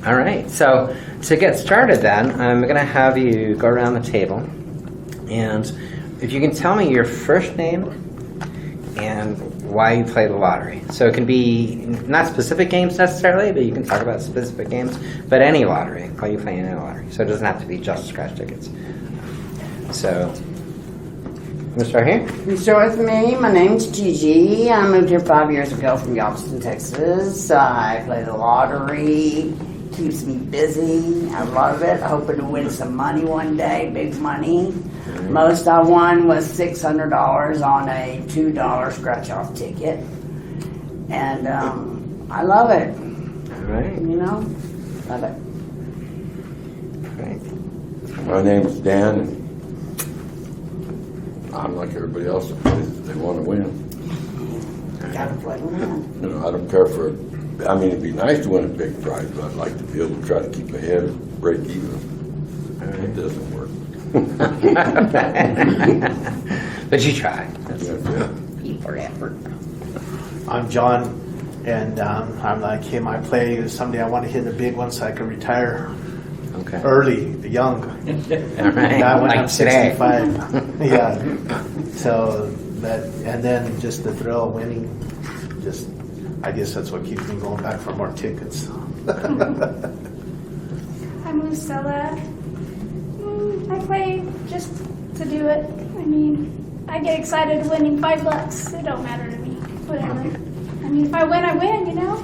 All right, so to get started then, I'm going to have you go around the table, and if you can tell me your first name and why you play the lottery. So it can be not specific games necessarily, but you can talk about specific games, but any lottery, why you play any lottery. So it doesn't have to be just scratch tickets. So, we'll start here. You start with me. My name's Gigi. I moved here 5 years ago from Galveston, Texas. I play the lottery. Keeps me busy. I love it. Hoping to win some money one day, big money. Most I won was $600 on a $2 scratch-off ticket. And I love it. All right. You know? Love it. Right. My name is Dan, and I'm like everybody else that plays. They want to win. Gotta play to win. You know, I don't care for. I mean, it'd be nice to win a big prize, but I'd like to be able to try to keep ahead and break even. It doesn't work. But you try. Eat for effort. I'm John, and I'm like him. I play someday. I want to hit a big one so I can retire early, young. All right. Not when like I'm today. 65. Yeah. So that, and then just the thrill of winning. Just, I guess that's what keeps me going back for more tickets. I'm Lucilla. I play just to do it. I mean, I get excited winning $5. It don't matter to me. Whatever. I mean, if I win, I win, you know?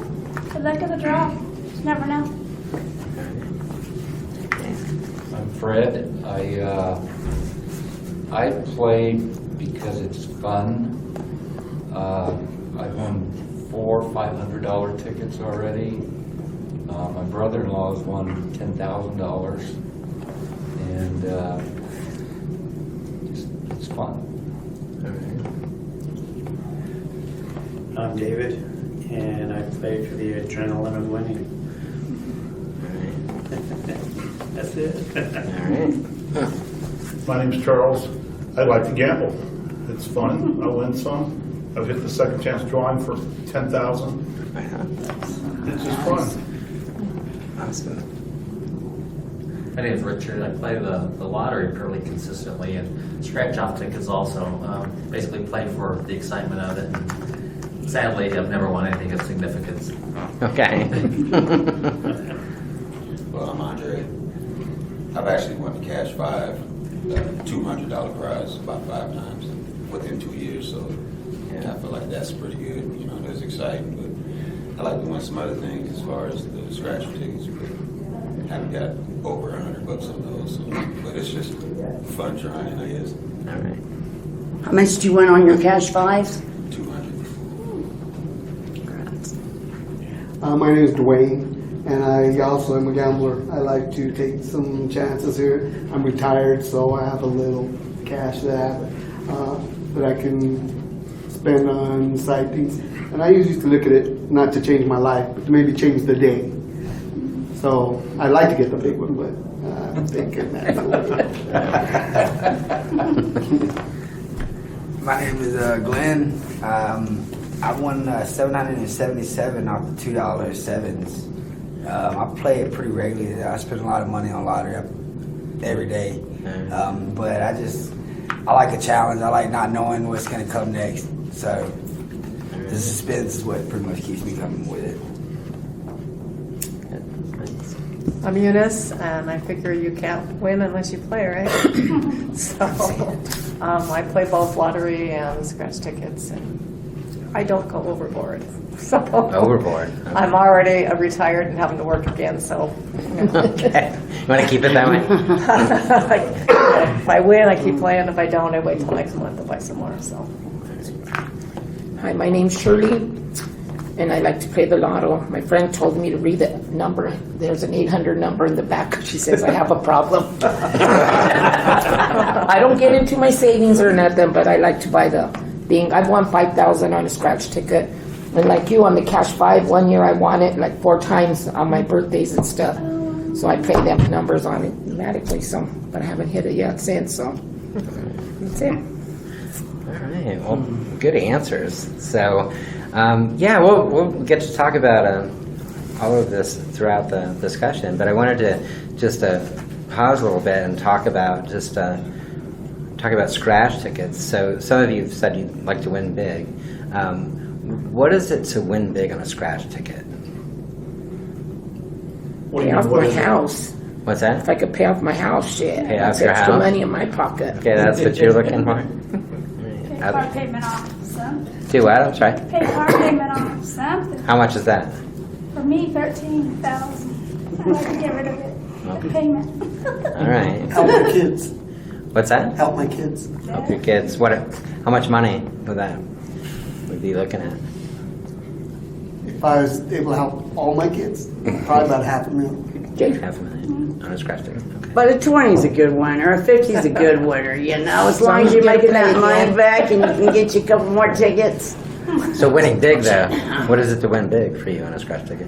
The luck of the draw. Just never know. I'm Fred. I play because it's fun. I've won 4 $500 tickets already. My brother-in-law has won $10,000, and it's fun. I'm David, and I play for the adrenaline of winning. That's it. All right. My name's Charles. I like to gamble. It's fun. I win some. I've hit the second chance drawing for $10,000. It's just fun. Awesome. My name is Richard. I play the lottery fairly consistently, and scratch-off tickets also. Basically play for the excitement of it. And sadly, I've never won anything of significance. Okay. Well, I'm Andre. I've actually won the Cash 5, $200 prize about 5 times within 2 years, so I feel like that's pretty good. You know, that's exciting, but I like to win some other things as far as the scratch tickets, but haven't got over $100 on those, so, but it's just fun trying, I guess. All right. How much did you win on your cash fives? 200. My name is Dwayne, and I also am a gambler. I like to take some chances here. I'm retired, so I have a little cash that I can spend on side things. And I used to look at it not to change my life, but to maybe change the day. So I'd like to get the big one, but I'm thinking that's a little. My name is Glenn. I won $777 off the $2 sevens. I play it pretty regularly. I spend a lot of money on lottery every day. But I like a challenge. I like not knowing what's going to come next. So the suspense is what pretty much keeps me coming with it. I'm Eunice, and I figure you can't win unless you play, right? So I play both lottery and scratch tickets, and I don't go overboard. So Overboard. Okay. I'm already retired and having to work again, so. Okay. You want to keep it that way? If I win, I keep playing. If I don't, I wait till next month to buy some more. So. Hi, my name's Shirley, and I like to play the lotto. My friend told me to read the number. There's an 800 number in the back. She says I have a problem. I don't get into my savings or nothing, but I like to buy the thing. I've won $5,000 on a scratch ticket. And like you, on the Cash 5, 1 year I won it like 4 times on my birthdays and stuff. So I play them numbers on it automatically, so, but I haven't hit it yet since, so that's it. All right. Well, good answers. So, yeah, we'll get to talk about all of this throughout the discussion, but I wanted to just pause a little bit and talk about scratch tickets. So some of you have said you'd like to win big. What is it to win big on a scratch ticket? Pay off my house. What's that? If I could pay off my house, shit. Pay off That's your extra house? money in my pocket. Okay, that's what you're looking for. Pay car payment off something. Do what? I'm sorry. Pay car payment off something. How much is that? For me, 13,000. I'd like to get rid of it. The payment. All right. Help my kids. What's that? Help my kids. Help your kids. How much money would that would be looking at? If I was able to help all my kids, probably about $500,000. $500,000 on a scratch ticket. Okay. But a 20 is a good winner, a 50 is a good winner, you know, as long as you're making that money back and you can get you a couple more tickets. So winning big, though, what is it to win big for you on a scratch ticket?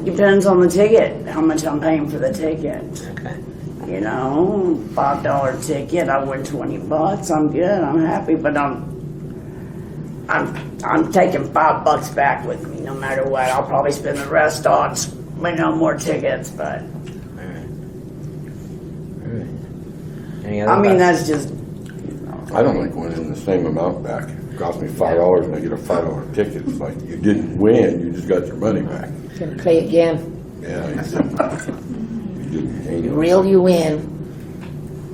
Depends on the ticket, how much I'm paying for the ticket. Okay. You know, $5 ticket, I win $20, I'm good, I'm happy, but I'm taking $5 back with me no matter what. I'll probably spend the rest on more tickets, but All right. Any other I mean, thoughts? that's just. I don't like winning the same amount back. It cost me $5 and I get a $5 ticket. It's like you didn't win, you just got your money back. Can play again. Yeah, you didn't gain it. Real you win.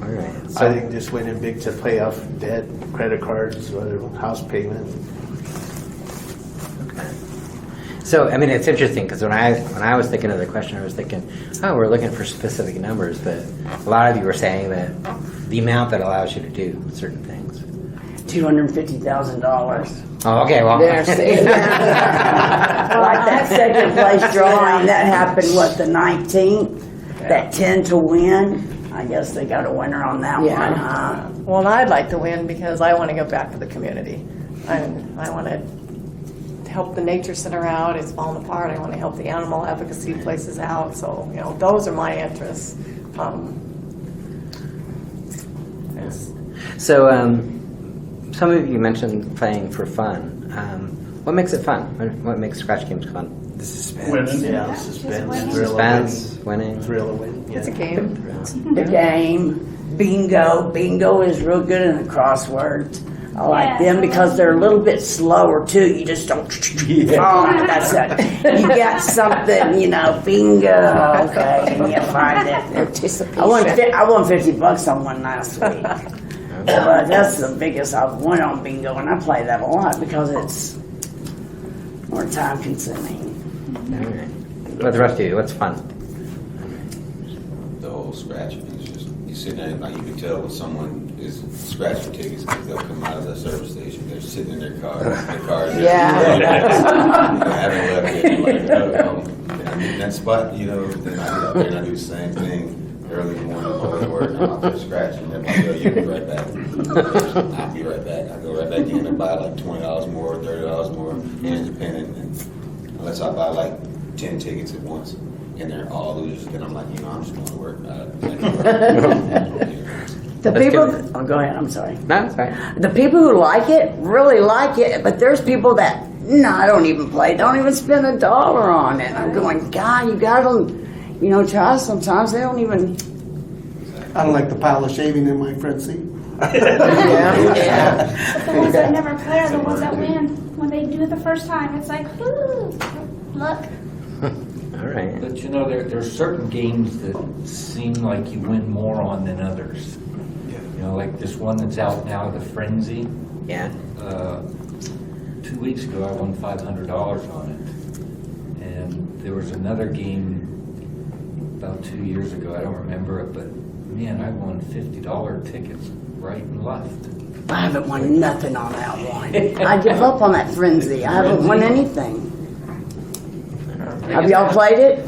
All right. I think just winning big to pay off debt, credit cards, whatever, house payment. So, I mean, it's interesting because when I was thinking of the question, I was thinking, oh, we're looking for specific numbers, but a lot of you were saying that the amount that allows you to do certain things. $250,000. Oh, okay, well. There, see? Like that second place drawing that happened, the 19th? That 10 to win? I guess they got a winner on that one, huh? Well, I'd like to win because I want to give back to the community. I want to help the nature center out. It's falling apart. I want to help the animal advocacy places out. So, those are my interests. So, some of you mentioned playing for fun. What makes it fun? What makes scratch games fun? The suspense. Winning. Yeah, suspense. winning. Thrill of Suspense, winning. winning. Thrill of winning. It's a game. The game, bingo. Bingo is real good in the crosswords. I like them because they're a little bit slower too. You just don't. Oh, that's it. You got something, bingo. Okay, and you find it. Anticipation. I won $50 on one last week. But that's the biggest I've won on bingo, and I play that a lot because it's more time consuming. All right. What the rest of you? What's fun? The whole scratching is just, you sit there and you can tell when someone is scratching tickets because they'll come out of the service station, they're sitting in their car, Yeah. haven't left yet. Like, I need that spot, then I get out there and I do the same thing. Early in the morning, while I work, I'm out there scratching. They're like, yo, you'll be right back. I'll be right back. I go right back in and buy like $20 more, $30 more, independent. And unless I buy like 10 tickets at once, and they're all losers, then I'm like, I'm just going to work. The That's people. good. Oh, go ahead. I'm sorry. No, it's fine. The people who like it really like it, but there's people that I don't even play, don't even spend $1 on it. I'm going, God, you got to, try sometimes. They don't even. I don't like the pile of shaving in my front seat. Yeah. The ones that never play are the ones that win. When they do it the first time, it's like, whoo, luck. All right. But there's certain games that seem like you win more on than others. Like this one that's out now, the Frenzy. Yeah. 2 weeks ago, I won $500 on it. And there was another game about 2 years ago, I don't remember it, but man, I won $50 tickets right and left. I haven't won nothing on that one. I give up on that frenzy. I haven't won anything. Have y'all played it?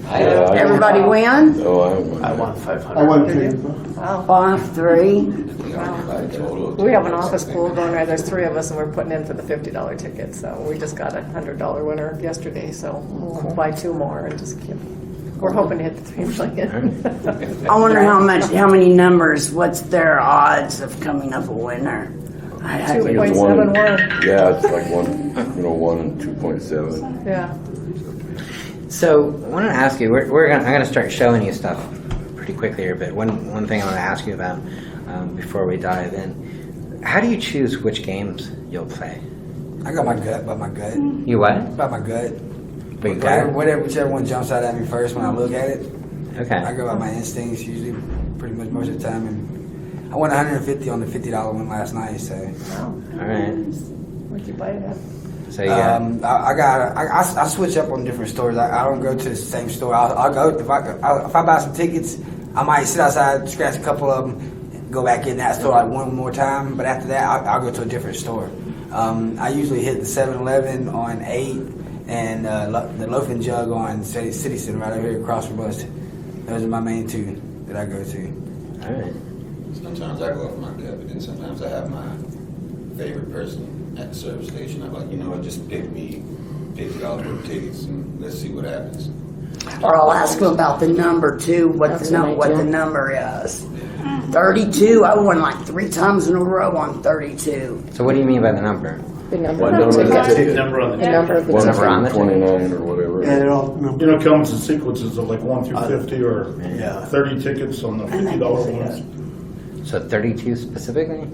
Everybody win? Oh, I won 500. I won 3. Wow. 5-3. We have an office pool going right. There's 3 of us, and we're putting in for the $50 ticket. So we just got a $100 winner yesterday. So we'll buy 2 more and just keep. We're hoping to hit the 3 million. I wonder how many numbers, what's their odds of coming up a winner? I think it's 2.71. Yeah, it's like 1 and 2.7. Yeah. So I want to ask you. I'm gonna start showing you stuff pretty quickly here, but one thing I want to ask you about before we dive in. How do you choose which games you'll play? I got my gut, by my gut. You what? By my gut. But you got it? Whichever one jumps out at me first when I look at it. Okay. I go by my instincts usually, pretty much most of the time. And I won 150 on the $50 one last night, so. All right. Where'd you buy it at? So yeah. I switch up on different stores. I don't go to the same store. I'll go if I buy some tickets, I might sit outside, scratch a couple of them, go back in that store like one more time. But after that, I'll go to a different store. I usually hit the 7-Eleven on 8 and the Loaf and Jug on City Center right over here across from us. Those are my main two that I go to. All right. Sometimes I go off my gut, but then sometimes I have my favorite person at the service station. I'm like, you know what, just pick me $50 worth of tickets and let's see what happens. Or I'll ask them about the number too, what That's the what I do. number is. 32, I won like 3 times in a row on 32. So what do you mean by the number? The number What of number the is the ticket. ticket? Number on The the number of the One ticket. Number on the through ticket. 29 or whatever. Yeah, they're all You know, it comes in sequences of like 1 through 50 or Yeah. 30 tickets on the $50 ones. So 32 specifically?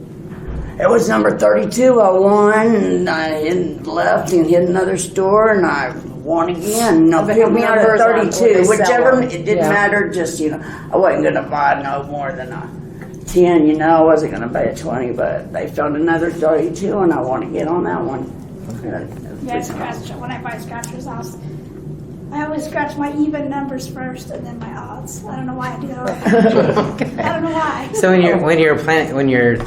It was number 32 I won, and I left and hit another store, and I won again. No, The pick me out of numbers on when 32, they sell whichever, them. it didn't Yeah. matter, just, you know, I wasn't gonna buy no more than a 10, you know, I wasn't gonna pay a 20, but they found another 32, and I want to get on that one. Yeah, I scratch, when I buy scratchers, I always scratch my even numbers first and then my odds. I don't know why I do that. I don't know why. So when you're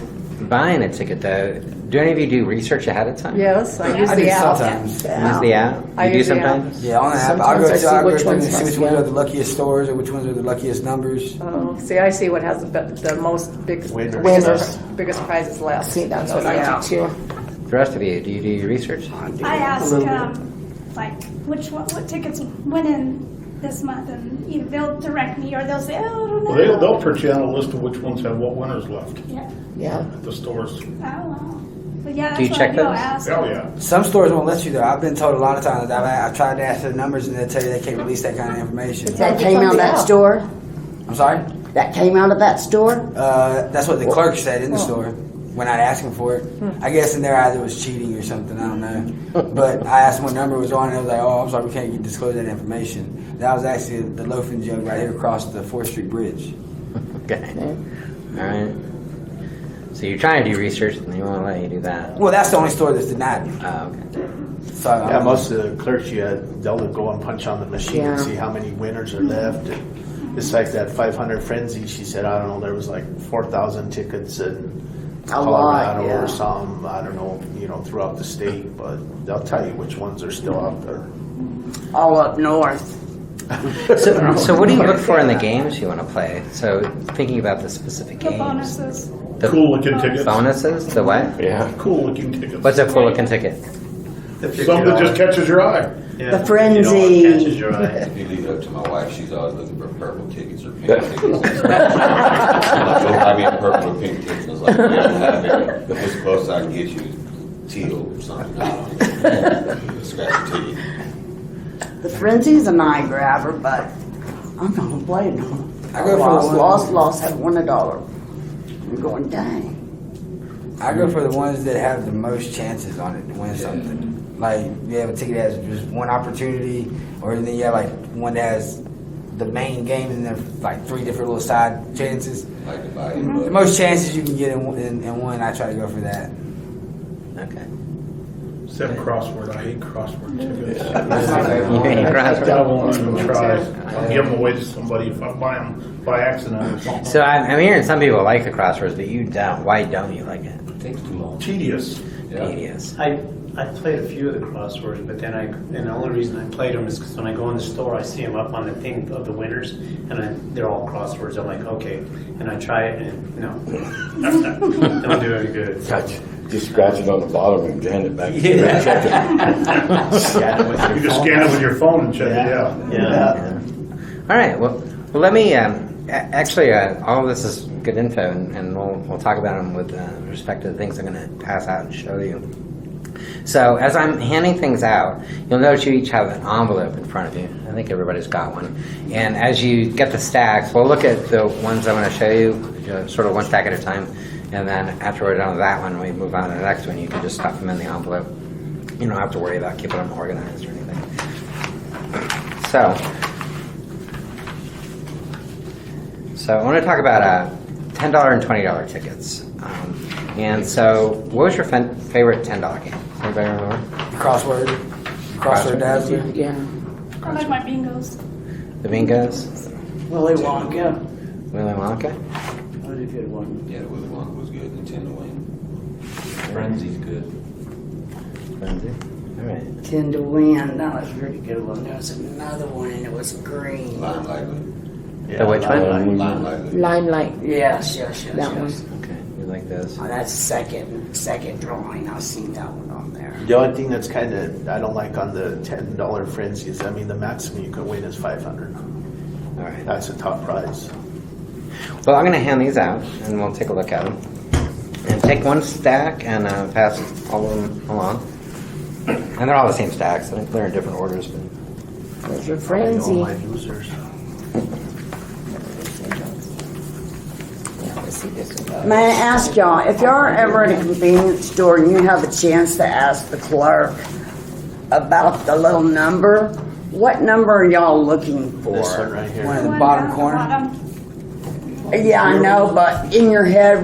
buying a ticket though, do any of you do research ahead of time? Yes, I use I the do app. sometimes. Use the app? I You do use the app. sometimes? Yeah, on the app. I'll Sometimes I go see through which and ones see which must ones go. are the luckiest stores or which ones are the luckiest numbers. Oh, see, I see what has the most biggest Winners. biggest prizes left. See, that's what I do too. The rest of you, do you do your research? I ask, like, what tickets winning this month, and either they'll direct me or they'll say, oh, I don't know. Well, they'll put you on a list of which ones have what winners left Yeah, Yeah. at the stores. I don't know. But yeah, that's Do you what check I do. I'll those? ask. Oh, yeah. Some stores won't let you though. I've been told a lot of times that I've tried to ask for the numbers and they'll tell you they can't release that kind of information. That came out of that store? I'm sorry? That came out of that store? That's what the clerk said in the store when I'd ask him for it. I guess in there either was cheating or something, I don't know. But I asked him what number it was on and they was like, oh, I'm sorry, we can't disclose that information. That was actually the Loaf and Jug right here across the 4th Street Bridge. Okay. All right. So you're trying to do research and they won't let you do that. Well, that's the only store that's denied me. Oh, okay. So Yeah, most of the clerks, they'll go and punch on the machine and Yeah. see how many winners are left. And it's like that 500 Frenzy. She said, I don't know, there was like 4,000 tickets in Colorado yeah. or some, I don't know, throughout the state. But they'll tell you which ones are still out there. All up north. So what do you look for in the games you want to play? So thinking about the specific The games. bonuses. The Cool looking tickets. bonuses? The what? Yeah. Cool looking tickets. What's a cool looking ticket? Something that just catches your eye. The frenzy. You know, catches your eye. If you leave it up to my wife, she's always looking for purple tickets or pink tickets. I mean, purple or pink tickets. I was like, yeah, I have it. The closest I can get you is teal or something. I don't know. Scratch a ticket. The frenzy's an eye grabber, but I'm not gonna play it. No. I go for the Lost, haven't won $1. I'm going, dang. I go for the ones that have the most chances on it to win something. Like, you have a ticket that has just one opportunity, or then you have like one that has the main game and then like 3 different little side chances. Like to buy The most chances you can get in one, I try to go for that. Okay. Said crossword. I hate crossword tickets. You hate crossword? I won't even try. I'll give them away to somebody if I buy them by accident or something. So I'm hearing some people like the crosswords, but you don't. Why don't you like it? It takes too long. Tedious. Tedious. I played a few of the crosswords, but then and the only reason I played them is because when I go in the store, I see them up on the thing of the winners, and they're all crosswords. I'm like, okay, and I try it, and no, don't do any good. Just scratch it on the bottom and hand it back. Yeah. Check it. You just scan it with your phone and check it. Yeah. All right. Well, let me. Actually, all of this is good info, and we'll talk about them with respect to the things I'm going to pass out and show you. So as I'm handing things out, you'll notice you each have an envelope in front of you. I think everybody's got one. And as you get the stacks, we'll look at the ones I'm going to show you, sort of one stack at a time. And then after we're done with that one, we move on to the next one. You can just stuff them in the envelope. You don't have to worry about keeping them organized or anything. So I want to talk about $10 and $20 tickets. And so, what was your favorite $10 game? Anybody remember? Crossword Dazzler. Yeah. I like my bingos. The bingos? Willy Wonka. Willy Wonka? That was a good one. Yeah, Willy Wonka was good, and 10 to win. Frenzy's good. Frenzy? All right. 10 to win. That was a pretty good one. There was another one, and it was green. Limelight. The which one? Limelight. Limelight. Yes. That one. Okay, you like those? Oh, that's second drawing. I've seen that one on there. The only thing that's kind of, I don't like on the $10 frenzy is, I mean, the maximum you can win is $500. All right. That's the top prize. Well, I'm going to hand these out, and we'll take a look at them. And take one stack and pass all of them along. And they're all the same stacks. I think they're in different orders. But There's your All frenzy. my losers. Yeah, let's see this one. May I ask y'all, if y'all are ever at a convenience store and you have a chance to ask the clerk about the little number, what number are y'all looking for? This one right here. One in the One bottom down corner. at the bottom. Yeah, I know, but in your head,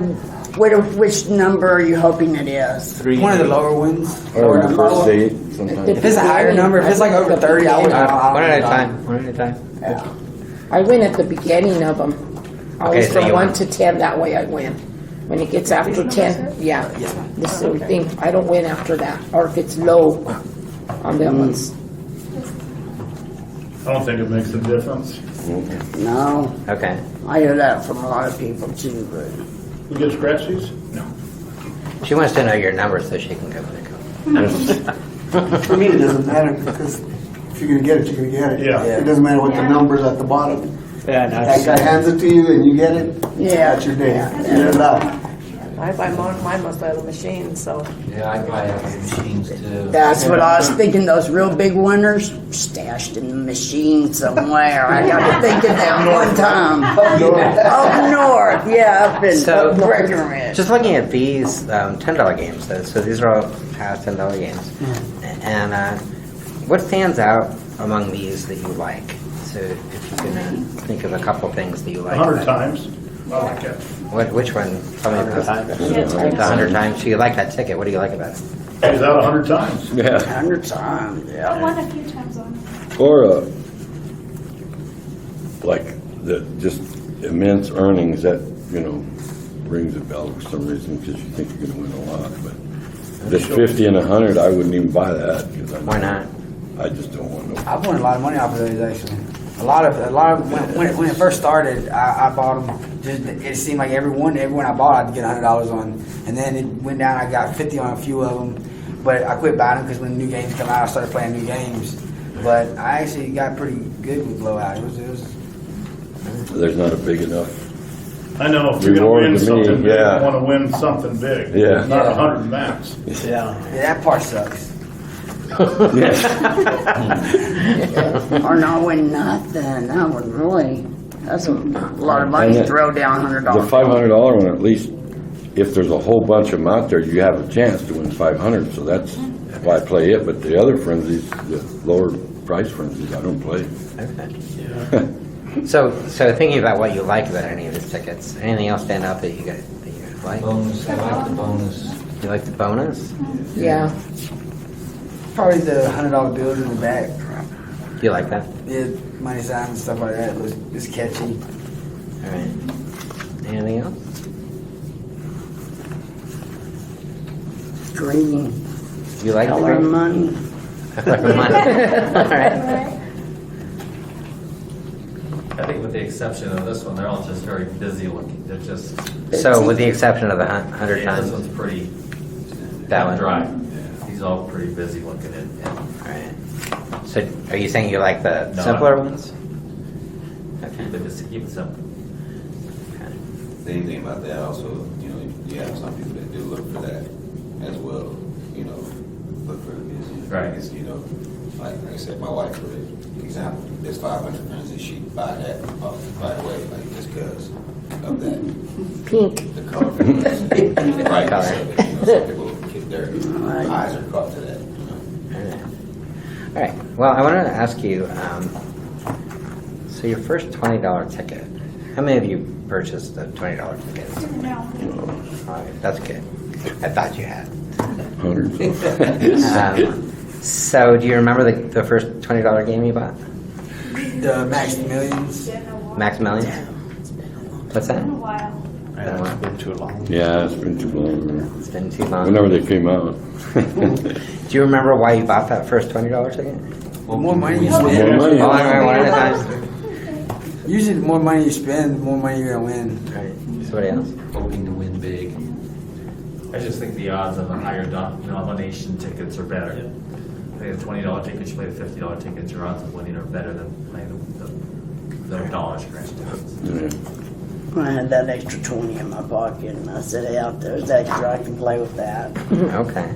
which number are you hoping it is? 3. One of the lower ones. Or the the lower- first date, sometimes. If it's a higher number, if it's like over 30, I would. one at a time. One at a time. Yeah. I win at the beginning of them. Always Okay, so from you 1 win. to 10, that way I win. When it gets after 10, yeah. This is the thing, I don't win after that, or if it's low on the ones. I don't think it makes a difference. No, Okay. I hear that from a lot of people too, but. We get scratchies? She wants to know your number so she can go pick them. For me, it doesn't matter, because if you're gonna get it, you're gonna get it. Yeah. It doesn't matter what the number's at the bottom. Yeah, That guy hands it to you and you get it, Yeah. that's your day. Get it out. I buy mine mostly out of the machine, so. Yeah, I buy out of machines too. That's what I was thinking, those real big winners stashed in the machine somewhere. I got to think of them one time. Up north, yeah, up in So- Breckenridge. Just looking at these $10 games, though, so these are all past $10 games. And what stands out among these that you like? So if you can think of a couple things that you like. 100 about it. times. I like it. Which one? Tell me 100 times. the 100 times. So you like that ticket. What do you like about it? Pays out 100 times. Yeah. 100 times, I yeah. won a few times on it. Or like the just immense earnings that, rings a bell for some reason because you think you're going to win a lot. But this 50 and 100, I wouldn't even buy that. Why not? I just don't want no. I've won a lot of money off of those actually. A lot of when it first started, I bought them. Just it seemed like everyone I bought, I'd get $100 on, and then it went down. I got 50 on a few of them, but I quit buying them because when new games come out, I started playing new games. But I actually got pretty good with blowout. It was There's not a big enough. I know if you're going Reward to win to me, something big, yeah. you want to win something big. Yeah. Not 100 max. Yeah. that part sucks. Or not win nothing, that would really, that's a lot of money to throw down $100. The $500 one, at least, if there's a whole bunch of them out there, you have a chance to win 500. So that's why I play it. But the other frenzies, the lower price frenzies, I don't play. Okay. So thinking about what you like about any of these tickets, anything else stand out that you like? Bonus, I like the bonus. You like the bonus? Yeah. Probably the $100 bills in the back. You like that? Yeah, money signs and stuff like that. It's catchy. All right. Anything else? Green, You like the color green? money. Color money. All right. I think with the exception of this one, they're all just very busy looking. They're just, So with the exception of the 100 this times, one's pretty that one. dry. These all pretty busy looking and All right. So are you saying you like the No, simpler I- ones? Okay. keep it simple. Same thing about that also, you have some people that do look for that as well, book very busy. Right. It's, you know, like I said, my wife, for example, there's 500 friends and she buy that right away, like just because of that. Pink. The color. Brightness of it. You know, some people get their eyes are caught to that. You know. All right. Well, I wanted to ask you, so your first $20 ticket, how many of you purchased a $20 ticket? No. All right, that's good. I thought you had. Hundreds. So do you remember the first $20 game you bought? The Max Millions. Max Millions? What's that? Been a while. Yeah, it's been too long. Yeah, it's been too long. It's been too long. Whenever they came out. Do you remember why you bought that first $20 ticket? The more money you More spend, money. All right, one at a time. usually the more money you spend, the more money you're gonna win. All right. Somebody else? Hoping to win big. I just think the odds of the higher denomination tickets are better. I think the $20 tickets, you play the $50 tickets, your odds of winning are better than playing the dollar scratch tickets. Yeah. I had that extra 20 in my pocket, and I said, hey, out there's extra, I can play with that. Okay.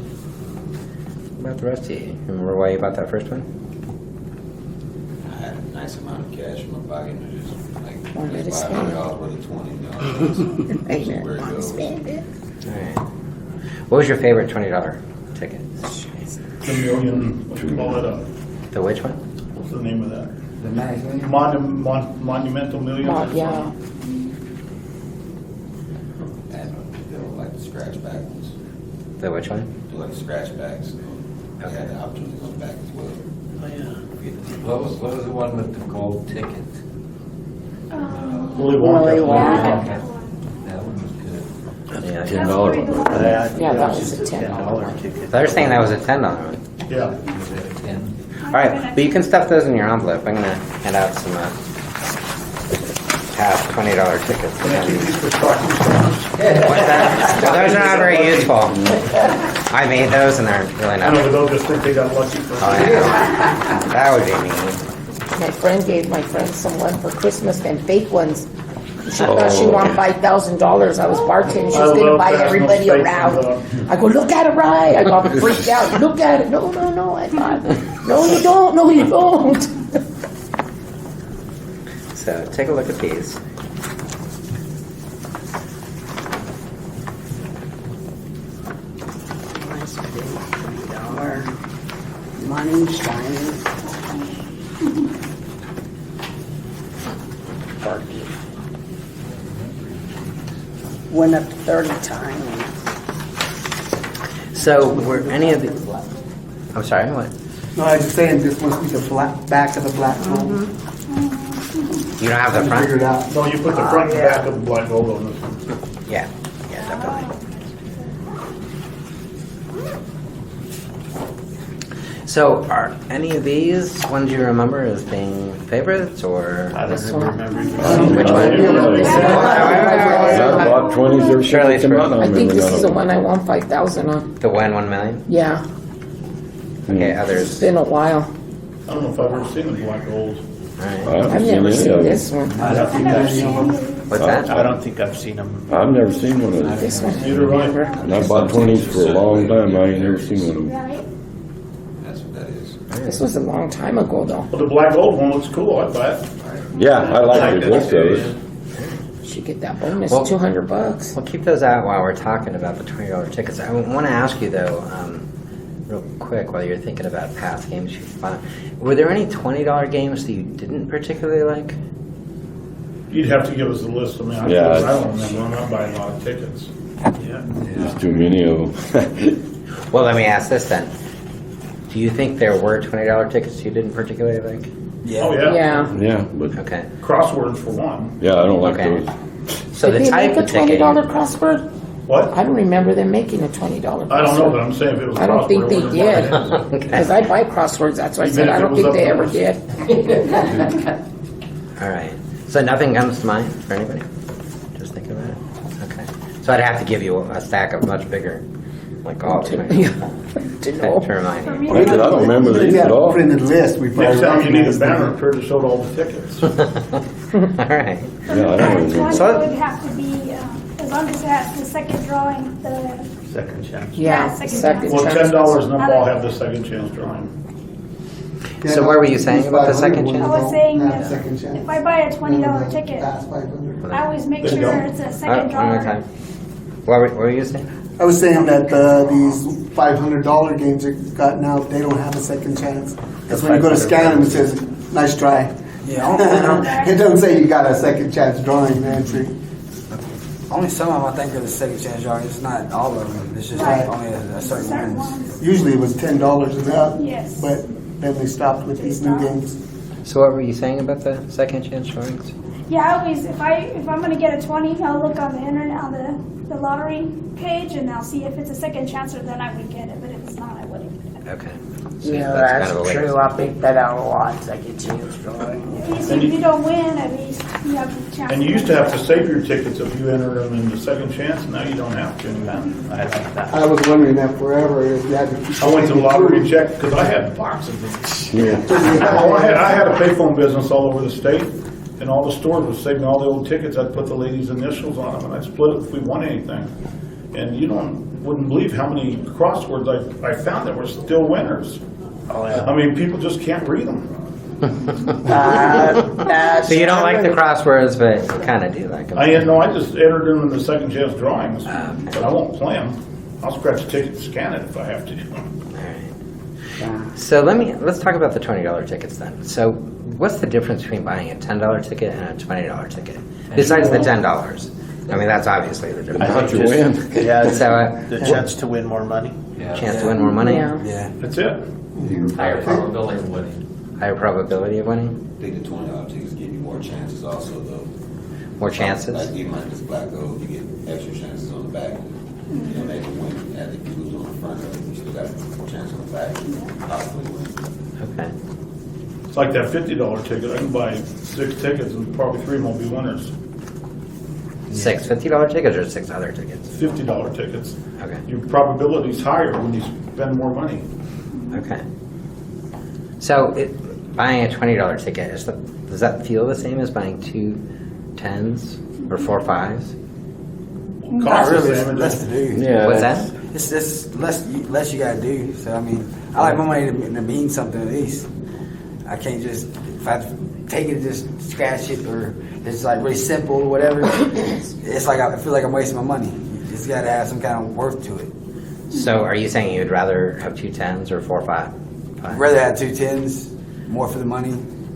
What about the rest of you? Remember why you bought that first one? I had a nice amount of cash in my pocket and just like Wanted to just spend it. $500 worth of 20. You know, I see where it want to goes. spend it. All right. What was your favorite $20 ticket? The million, what do you call it, The which one? what's the name of that? The Max Millions. Monumental Millions? Yeah. And they don't like the scratch back ones. The which one? They like the scratch backs. I had the opportunity to go back as well. Oh, yeah. What was the one with the gold ticket? Willy Wonka. Willy Wonka. That one was good. Yeah. $10. Yeah, that was a $10 ticket. They're saying that was a $10 one. Yeah. Was it a 10? All right, but you can stuff those in your envelope. I'm gonna hand out some past $20 tickets. These for stocking stuff. What's that? Those are not very useful. I made those and they're really I not. know, but they'll just think they got lucky for Oh, yeah. That would be mean. My friend gave my friend some one for Christmas and fake ones. She thought she won $5,000. I was bartending. She I was going to love buy that. everybody Those fake around. ones, I go, look at it, right? I got freaked out. Look at it. No, no, no. I thought, no, you don't. No, you don't. So take a look at these. Nice big $20 money, shiny. Turkey. Went up to 30 times. So were any of the? I'm sorry. What? No, I was saying this must be the back of the black gold. You don't have the front? Figured out. No, you put the front and back of the black gold on this one. Yeah. Yeah, definitely. So are any of these ones you remember as being favorites or? I don't remember. Which one? I bought 20s every Shirley's time they come out. I think this is the none one I won 5,000 on. The one million? Yeah, Okay, of others. it's been a while. I don't know if I've ever seen the black gold. All right. them. I've never any seen of them. this one. I don't think I've seen them. What's that? I don't think I've seen them. I've never seen one of these. This one. I Neither have I. remember. And I bought 20s for a long time. I ain't never seen one of them. Right? That's what that is. This was a long time ago, though. Well, the black gold one looks cool. I'd buy it. Yeah, I like the looks of it. Should get that bonus, Well- $200. We'll keep those out while we're talking about the $20 tickets. I want to ask you though, real quick, while you're thinking about past games you've bought, were there any $20 games that you didn't particularly like? You'd have to give us a list. I mean, I Yeah. don't remember. I'm not buying a lot of tickets. There's too many of them. Well, let me ask this then. Do you think there were $20 tickets you didn't particularly like? Oh, yeah. Yeah. Yeah, but, Okay. Crosswords for one. yeah, I don't like Okay. those. So Did the they type make a of ticket. $20 crossword? What? I don't remember them making a $20 crossword. I don't know, but I'm saying if it was I don't think crossword, they I wouldn't did. buy it. Because I buy crosswords, that's why I said Even if I it don't was think up they to ever us. did. All right. So nothing comes to mind for anybody? Just think about it. Okay. So I'd have to give you a stack of much bigger, like all of them. To know. To remind For you. me, I said, I don't remember If these you at had a all. printed list, we probably Next time you need a recognize banner them. up here to show all the tickets. All right. for Yeah, I don't me, remember. one So- would have to be, because long as it has the second drawing, the Second chance. Yeah, second second Well, chance. $10 and them all have the second chance drawing. So what were you saying about the second chance? I was saying Have if, second chance. if I buy a $20 ticket, Past 500. I always make There you sure go. it's a One second more drawer. time. What were you saying? I was saying that these $500 games are got now, they don't have a second chance. Because when you go to scan them, it says, nice try. Yeah, It doesn't say you got a second chance drawing entry. only some of them I think are the second chance drawings. It's not all of them. It's just Right. only a certain Certain ones. ones. Usually it was $10 and up. Yes. But then they stopped with these new games. So what were you saying about the second chance drawings? Yeah, I always, if I'm gonna get a 20, I'll look on the internet, on the lottery page, and I'll see if it's a second chance, or then I would get it, but if it's not, I wouldn't get it. Okay. So Yeah, that's that's kind of a way. true. I picked that out a lot. Second chance drawing. At least if you don't win, at least you have the chance. And you used to have to save your tickets if you entered them in the second chance, and now you don't have to. I like that. I was wondering that forever, if you had to keep. I went to the lottery to check, because I had boxes of these. Yeah. Oh, I had a payphone business all over the state, and all the stores would save me all the old tickets. I'd put the ladies' initials on them, and I'd split it if we won anything. And you wouldn't believe how many crosswords I found that were still winners. Oh, yeah. I mean, people just can't read them. So you don't like the crosswords, but you kind of do like them. I just entered them in the second chance drawings, but I won't play them. I'll scratch a ticket and scan it if I have to. So let's talk about the $20 tickets then. So what's the difference between buying a $10 ticket and a $20 ticket? Besides the $10. I mean, that's obviously the difference. How'd you win? Yeah, So, the chance to win more money. chance to win more money, Yeah. That's it. Higher probability of winning. higher probability of winning, I think the $20 tickets give you more chances also, though. more chances. Like even like this black gold, you get extra chances on the back. You know, maybe win, and if you lose on the front, you still got more chance on the back, possibly win. Okay. It's like that $50 ticket. I can buy 6 tickets and probably 3 won't be winners. Six $50 tickets or 6 other tickets? $50 tickets. Okay. Your probability's higher when you spend more money. Okay. So buying a $20 ticket, does that feel the same as buying 2 10s or 4 5s? Not Cost the really. It's same. less to do. Yeah. What's that's- that? It's just less you gotta do. So I mean, I like my money to mean something at least. I can't just if I take it just scratch it or it's like really simple or whatever. It's like I feel like I'm wasting my money. It's got to have some kind of worth to it. So are you saying you'd rather have 2 10s or 4 5? I'd rather have 2 10s, more for the money.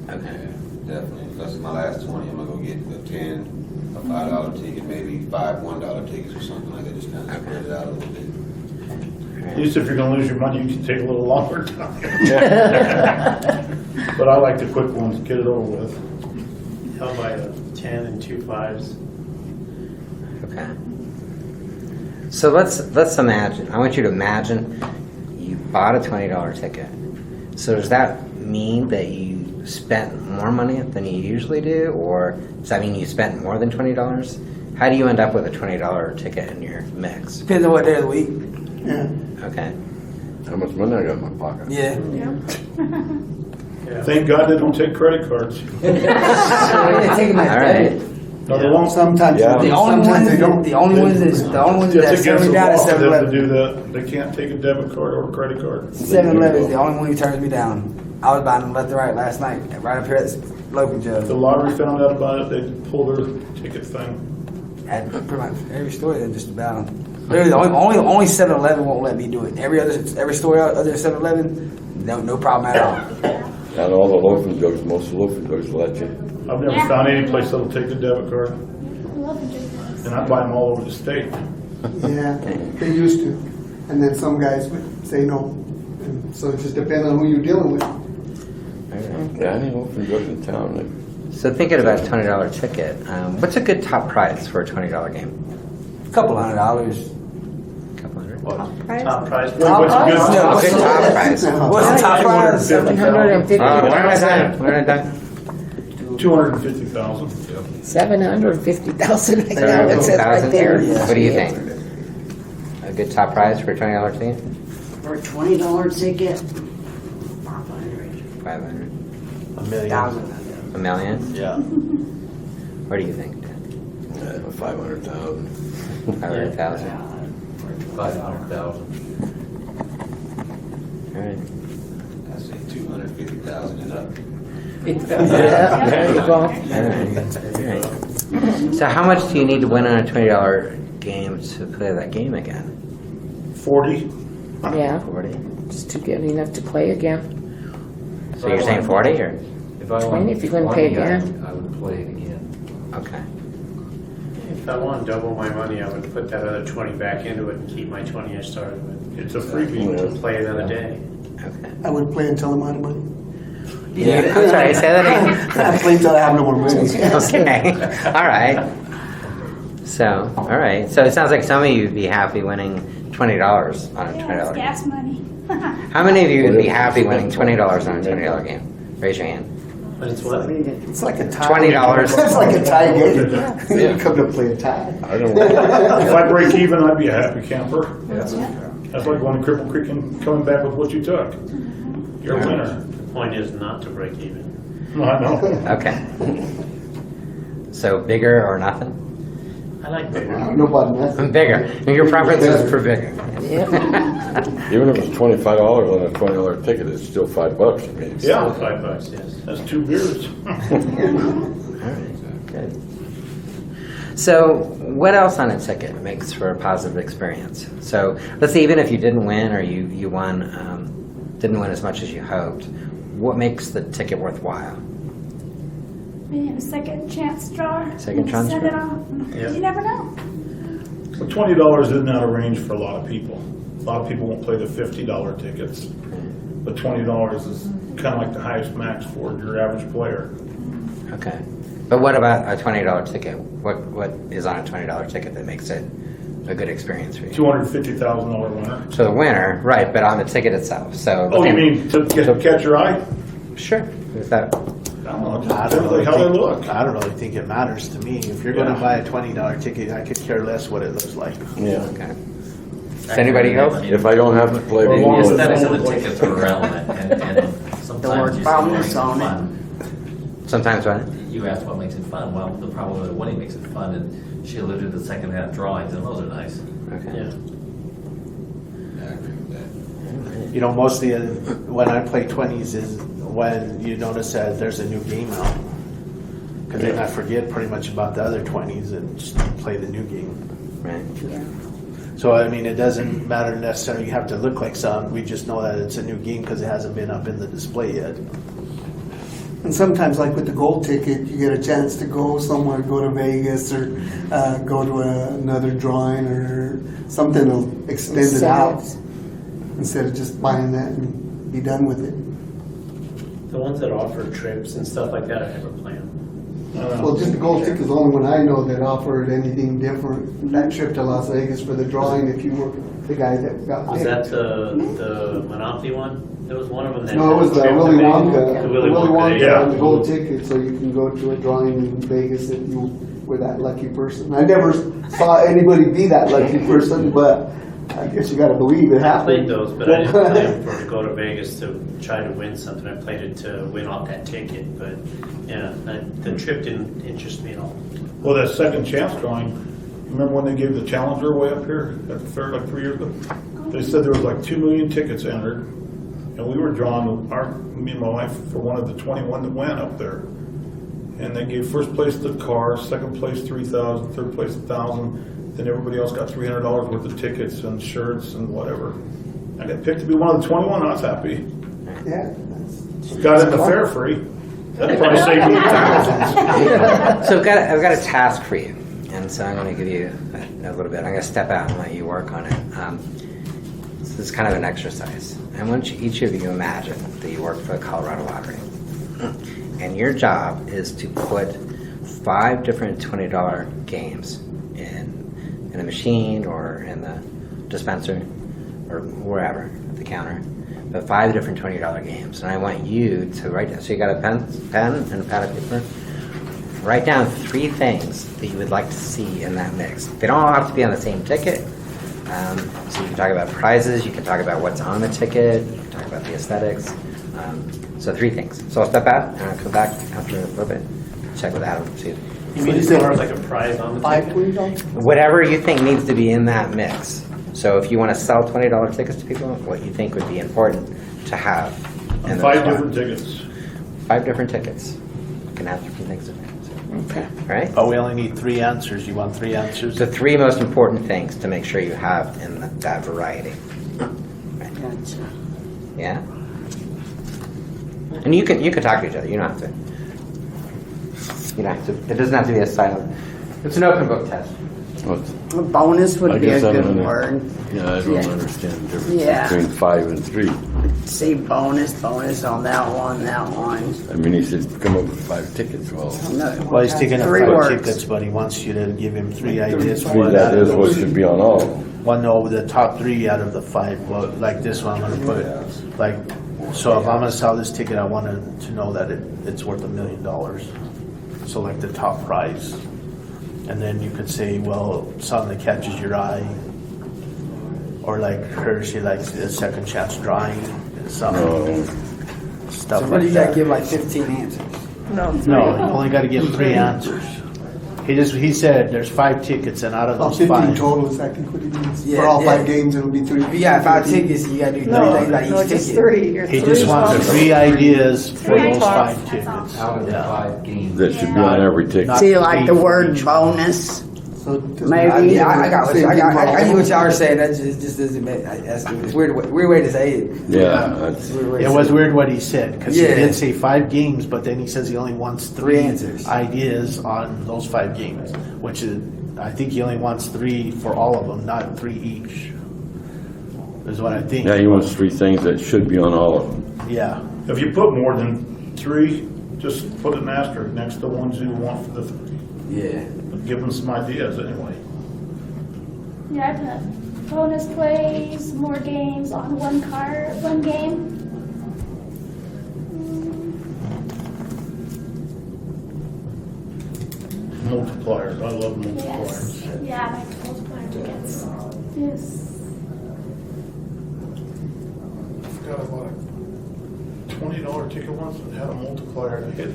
Okay. Definitely. That's my last 20. I'm gonna go get a 10, a $5 ticket, maybe 5 $1 tickets or something like that. Just kind of spread it out a little bit. At least if you're gonna lose your money, you can take a little longer time. But I like the quick ones, get it over with. I'll buy a 10 and 2 5s. Okay. So let's imagine. I want you to imagine you bought a $20 ticket. So does that mean that you spent more money than you usually do, or does that mean you spent more than $20? How do you end up with a $20 ticket in your mix? Depends on what day of the week. Yeah. Okay. How much money I got in my pocket? Yeah. Thank God they don't take credit cards. They're taking my All right. No, they won't. Sometimes, Yeah. The only sometimes ones they don't. the only ones that It's serve against me the down law is for them to 7-Eleven. do that. They can't take a debit card or a credit card. 7-Eleven is the only one who turns me down. I was buying them left and right last night, right up here at this local The judge. lottery found out about it, they pulled their ticket thing. At pretty much every store, they're just about them. Literally, the only 7-Eleven won't let me do it. Every store other than 7-Eleven, no problem at all. And all the loafing drugs, most of the loafing drugs let you. I've never found any place that'll take the debit card, I love the drink. and I buy them all over the state. Yeah, they used to. And then some guys would say no. And so it just depends on who you're dealing with. Yeah, any loafing drugs in town, like, So thinking about a $20 ticket, what's a good top price for a $20 game? A couple $100. Couple hundred. Top prize. Wait, what's a good A good top price. What's the top prize? 750. Oh, what am I saying? What did I do? 250,000. 750,000 right now, it says right there. What do you think? A good top prize for a $20 ticket? For a $20 ticket, 500. $1 million. $1 million? Yeah. What do you think, Dan? 500,000. 500,000. 500,000. All right. I say 250,000 and up. There you go. All right. So how much do you need to win on a $20 game to play that game again? 40. Yeah, 40. just to get enough to play again. So you're saying 40 or? If I won If you're gonna pay 20, again. I would play it again. Okay. If I want double my money, I would put that other 20 back into it and keep my 20 I started with. It's a freebie. To play another day. Okay. I would play until I'm out of money. Yeah. I'm sorry, say that again. I play until I have no more money. Okay. All right. So, all right. So it sounds like some of you would be happy winning $20 on a Yeah, $20 it's game. gas money. How many of you would be happy winning $20 on a $20 game? Raise your hand. But it's what? It's like a tie. $20. It's like a tie game. You come to play a tie. I don't If I break even, I'd be a happy camper. That's That's like going to Cripple Creek and coming back with what you took. You're a winner. The point is not to break even. No, I know. Okay. So bigger or nothing? I like bigger. Nobody nothing. Bigger. Your preference is for bigger. Even if it's $25 on a $20 ticket, it's still $5 to me. Yeah, $5, yes. that's 2 beers. All right. Good. So, what else on a ticket makes for a positive experience? So, let's say even if you didn't win or you won, didn't win as much as you hoped, what makes the ticket worthwhile? Being a second chance draw. Second You chance set draw. it off. Yeah. You never know. But $20 isn't out of range for a lot of people. A lot of people won't play the $50 tickets. But $20 is kind of like the highest max for your average player. Okay. But what about a $20 ticket? What is on a $20 ticket that makes it a good experience for you? $250,000 winner. So the winner, right, but on the ticket itself. So Oh, you mean to catch your eye? Sure. Is that I don't know, I just don't really how they think- look. I don't really think it matters to me. If you're going Yeah. to buy a $20 ticket, I could care less what it looks like. Yeah. okay? Does anybody else? If I don't have to play Or the long The with aesthetics of phone. the tickets are relevant, and sometimes you problem see is on it. fun. Sometimes what? You asked what makes it fun. Well, the problem with winning makes it fun, and she alluded to the second half drawings, and those are nice. Okay. Yeah. I agree with that. You know, mostly when I play 20s is when you notice that there's a new game out. Because then I forget pretty much about the other 20s and just play the new game. Right. So, I mean, it doesn't matter necessarily you have to look like some. We just know that it's a new game because it hasn't been up in the display yet. And sometimes, like with the gold ticket, you get a chance to go somewhere, go to Vegas or go to another drawing or something to extend it out instead of just buying that and be done with it. The ones that offer trips and stuff like that, I never play them. Well, just the gold ticket is the only one I know that offered anything different. That trip to Las Vegas for the drawing, if you were the guy that got Was picked. that the Monopoly one? There was one of them that. No, it was had a trip to Willy Vegas. Wonka. The Willy Willy Wonka, Wonka yeah. had the gold ticket, so you can go to a drawing in Vegas if you were that lucky person. I never saw anybody be that lucky person, but I guess you got to believe it I happened. played those, but I didn't play them for to go to Vegas to try to win something. I played it to win off that ticket, but yeah, the trip didn't interest me at all. Well, that second chance drawing, remember when they gave the Challenger away up here at the fair like 3 years ago? They said there was like 2 million tickets entered, and we were drawn, me and my wife, for one of the 21 that went up there. And they gave first place to the car, second place 3,000, third place 1,000. Then everybody else got $300 worth of tickets and shirts and whatever. I got picked to be one of the 21. I was happy. Yeah. Got in the fair free. That probably saved me thousands. So I've got a task for you, and so I'm going to give you a little bit. I'm going to step out and let you work on it. This is kind of an exercise. I want each of you to imagine that you work for the Colorado Lottery, and your job is to put 5 different $20 games in a machine or in the dispenser or wherever at the counter. But 5 different $20 games, and I want you to write down. So you got a pen and a pad of paper. Write down 3 things that you would like to see in that mix. They don't all have to be on the same ticket. So you can talk about prizes. You can talk about what's on the ticket. You can talk about the aesthetics. So 3 things. So I'll step out and I'll come back after a little bit. Check with Adam. See You mean as far as like a prize on the ticket? $5, $20? Whatever you think needs to be in that mix. So if you want to sell $20 tickets to people, what you think would be important to have. in And the 5 slot. different tickets. 5 different tickets. You can have different things in there. Okay. All right? But we only need 3 answers. You want 3 answers? The 3 most important things to make sure you have in that variety. Gotcha. Yeah? And you can talk to each other. You don't have to. You don't have to. It doesn't have to be a silent. It's an open book test. What's- A bonus would I be a guess I good don't word. Yeah, I don't understand the difference Yeah. between 5 and 3. Say bonus on that one. I mean, he says come up with 5 tickets. Well, No, Well, he's taking up 3 5 words. tickets, but he wants you to give him 3 ideas for 3, that is what should be on all of them. Well, no, the top 3 out of the 5. Well, like this one, I'm gonna put like. So if I'm gonna sell this ticket, I wanted to know that it's worth $1 million. So like the top prize, and then you could say, well, something that catches your eye, or like her, she likes the second chance drawing, something, stuff So what like do you gotta that. give like 15 answers? No, No, you only got to give 3 answers. He said there's 5 tickets, and out of About those 15 5, total is I think what it means. Yeah, For all yeah. 5 games, it'll be 3. If you got 5 tickets, you gotta do 3 no, things by no, each just ticket. 3. You're he 3 just wants songs. 3 ideas for Three those talks. 5 tickets. Out of the Yeah. 5 games. That should be on every ticket. Not See, like the 3 for word each. bonus. So just Maybe. Yeah, I got what you, I get what y'all are saying. saying. That just doesn't make. That's it's weird way to say it. Yeah, that's- It's a weird way to It say was weird what he said, because Yeah. he did say 5 games, but then he says he only wants 3 answers. ideas on those 5 games, which is, I think he only wants 3 for all of them, not 3 each. Is what I think. Yeah, he wants 3 things that should be on all of them. Yeah. If you put more than 3, just put an asterisk next to ones you want for the, Yeah. give them some ideas anyway. Yeah, I put bonus plays, more games on one game. Multipliers, I love Yes. multipliers. Yeah, I like multiplier tickets. Yes. Got about a $20 ticket once that had a multiplier to hit it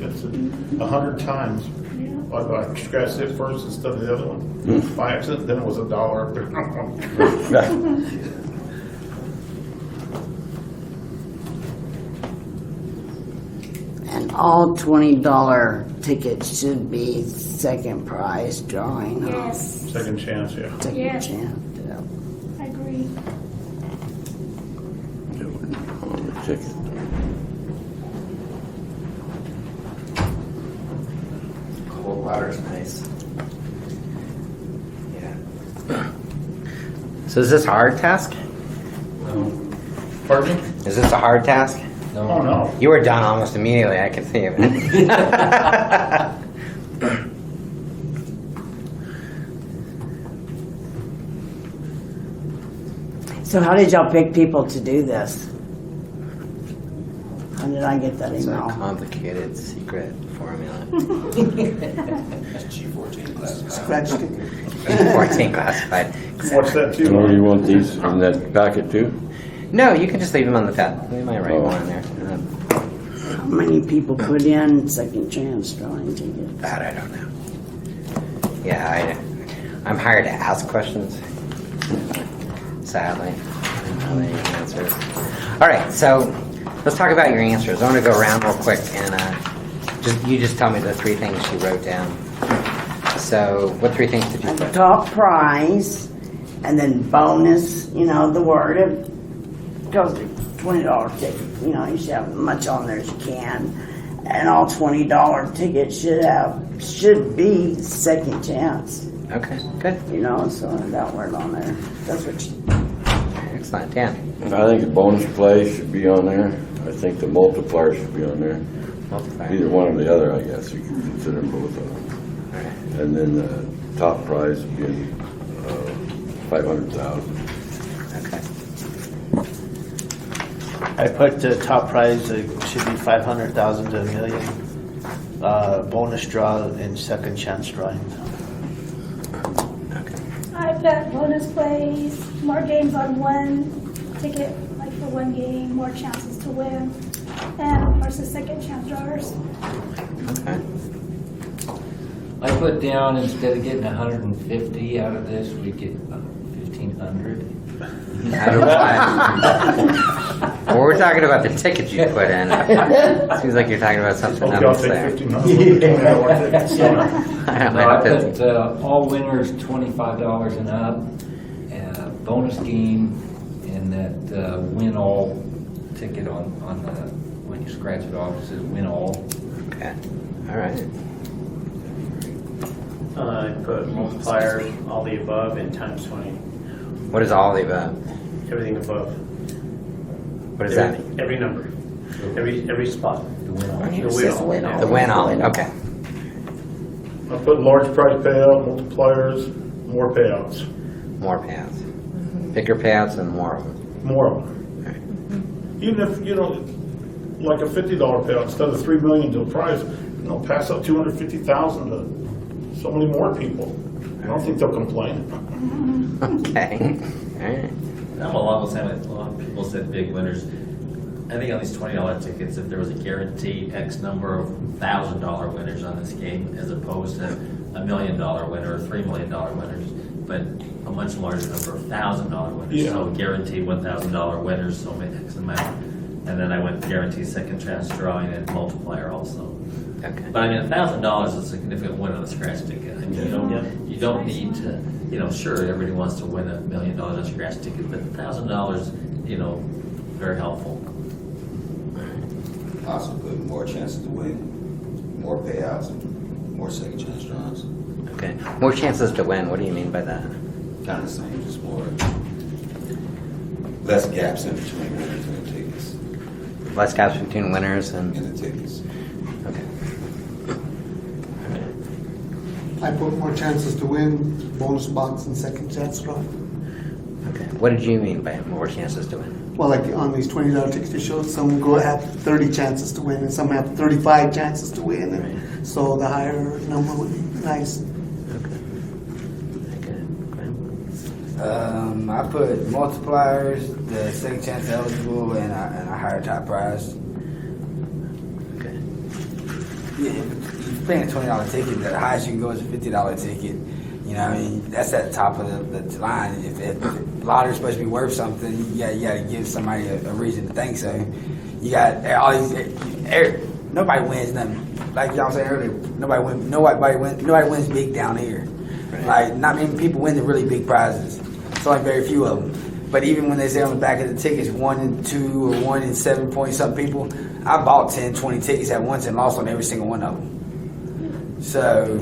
100 times. I scratched it first instead of the other one by accident, then it was $1. And all $20 tickets should be second prize drawing. huh? Yes. Second chance, yeah. Second Yes. chance. Yeah. I agree. On the ticket. Cold water's nice. Yeah. So is this a hard task? No. Pardon me? Is this a hard task? No. Oh, no. You were done almost immediately, I can see it. So how did y'all pick people to do this? How did I get that It's a email? complicated secret formula. G14 classified. Scratch ticket. 14 classified. What's that too? So you want these in that packet too? No, you can just leave them on the pad. We might write Oh. one in there. How many people put in second chance drawing tickets? That I don't know. Yeah, I'm hired to ask questions. Sadly, I don't know any answers. All right, so let's talk about your answers. I want to go around real quick and you just tell me the 3 things you wrote down. So, what 3 things did you And the put? top prize, and then bonus, the word of, goes to $20 ticket, you should have as much on there as you can. And all $20 tickets should be second chance, Okay, good. so that word on there. That's what you, Excellent. Dan? I think the bonus play should be on there. I think the multiplier should be on there. Multiplier. Either one or the other, I guess. You can consider both of them. All right. And then the top prize being 500,000. Okay. I put the top prize, it should be 500,000 to $1 million. Bonus draw and second chance drawing. Okay. I bet bonus plays, more games on one ticket, like for one game, more chances to win, and of course the second chance drawers. Okay. I put down, instead of getting 150 out of this, we get 1,500. Out of what? Well, we're talking about the tickets you put in. Seems like you're talking about something Okay, I'll else take there. $1,500 tickets. I No, I don't put know. all winners $25 and up, and a bonus game, and that win all ticket on the, when you scratch it off, it says win all. Okay, all right. I put multiplier, all the above, and times 20. What is all the above? Everything above. What does that mean? Every number. Every spot. The win all. Right here The it win says all. win all. The win all, okay. I put large prize payout, multipliers, more payouts, More payouts. Bigger payouts and more of them. more of them. Even if, like a $50 payout, instead of $3 million to a prize, pass up $250,000 to so many more people. I don't think they'll complain. Okay, all right. I'm along the same with a lot of people said big winners. I think on these $20 tickets, if there was a guaranteed X number of $1,000 winners on this game, as opposed to $1 million winner or $3 million winners, but a much larger number of $1,000 winners. Yeah. So guaranteed $1,000 winners, so many X amount. And then I went guaranteed second chance drawing and multiplier also. Okay. But I mean, $1,000 is a significant win on a scratch ticket. I mean, you don't need to, sure, everybody wants to win $1 million on a scratch ticket, but $1,000, very helpful. Also put more chances to win, more payouts, and more second chance drawings. Okay, more chances to win, what do you mean by that? Kind of the same, just more, less gaps in between winners and the tickets. Less gaps between winners and, And the tickets. okay. I put more chances to win, bonus box and second chance draw. Okay, what did you mean by more chances to win? Well, like on these $20 tickets you showed, some have 30 chances to win and some have 35 chances to win. And so the higher number would be nice. Okay. I put multipliers, the second chance eligible, and a higher top prize. Okay. Yeah, if you're paying a $20 ticket, the highest you can go is a $50 ticket. That's at the top of the line. If the lottery's supposed to be worth something, you got to give somebody a reason to think so. You got all these. Nobody wins nothing. Like y'all said earlier, nobody wins big down here. Right. Like not many people win the really big prizes. It's only very few of them. But even when they say on the back of the tickets 1 in 2 or 1 in 7 point something people, I bought 10, 20 tickets at once and lost on every single one of them. So.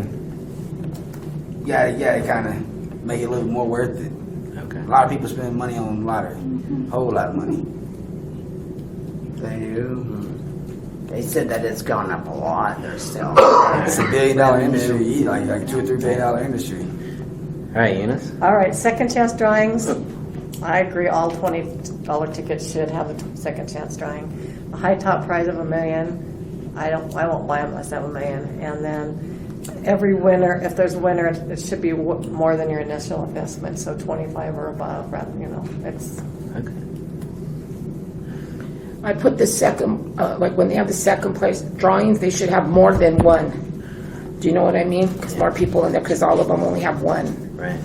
You gotta kind of make it a little more worth it. Okay. A lot of people spend money on lottery, a whole lot of money. They do. They said that it's gone up a lot. They're still. It's $1 billion industry, like $2 or $3 billion industry. All right, Eunice? All right, second chance drawings. I agree, all $20 tickets should have a second chance drawing. A high top prize of $1 million. I won't buy them unless I have $1 million. And then every winner, if there's a winner, it should be more than your initial investment, so 25 or above, it's. Okay. I put the second, like when they have the second place drawings, they should have more than one. Do you know what I mean? Because more people in there, because all of them only have one. Right.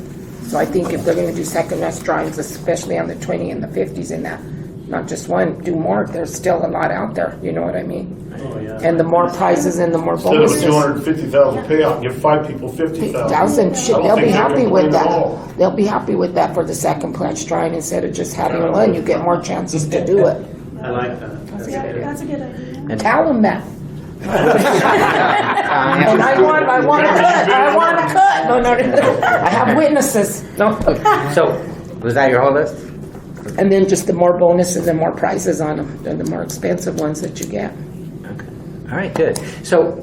So I think if they're going to do second best drawings, especially on the 20 and the 50s and that, not just one, do more. There's still a lot out there. You know what I mean? Oh, yeah. And the more prizes and the more Instead of a bonuses. $250,000 payout, give 5 people $50,000. They'll be happy with that. They'll be happy with that for the second pledge drawing instead of just having one. You get more chances to do it. I like that. That's a good idea. And Tell them that. And I want a cut. I want a cut. No, I have witnesses. No. So, was that your whole list? And then just the more bonuses and more prizes on them, than the more expensive ones that you get. Okay. All right, good. So,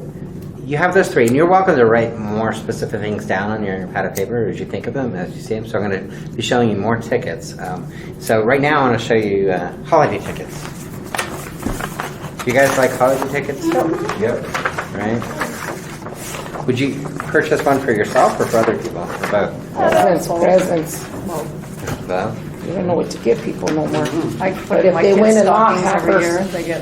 you have those 3, and you're welcome to write more specific things down on your pad of paper as you think of them, as you see them. So I'm going to be showing you more tickets. So right now I want to show you holiday tickets. Do you guys like holiday tickets? Yep. Right? Would you purchase one for yourself or for other people? Or both? Presents. Both? You don't know what to give people no more. I put But it in if my they win kids' a lot, stockings every halfers. year. They get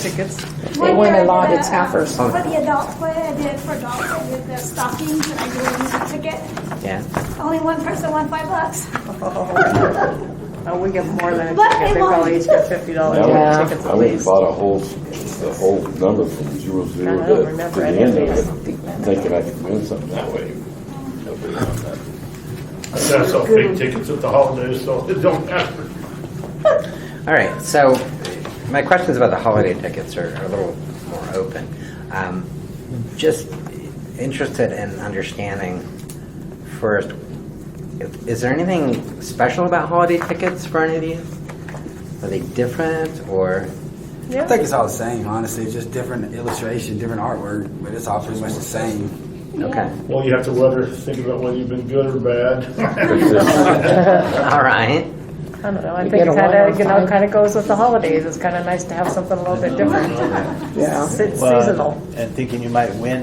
tickets. If they win a lot, it's halfers. For the adult play, I did it for adults. I did the stockings and I did a music ticket. Yeah. Only one person won $5. Oh, we get more than a But ticket. they They won't. probably each get $50 Yeah. tickets I at went and least. bought the whole number from 0 I don't remember to the any end of of it, these. thinking I could win something that way. Nobody won that. I sell big tickets at the holidays, so it don't matter. All right, so my questions about the holiday tickets are a little more open. Just interested in understanding first, is there anything special about holiday tickets for any of you? Are they different or? I think it's all the same, honestly. Just different illustration, different artwork, but it's all pretty much the same. Okay. Well, you have to think about whether you've been good or bad. All right. I don't know. I You think get a it kind one or of, five. kind of goes with the holidays. It's kind of nice to have something a little bit different. Yeah. It's Well, seasonal. And thinking you might win,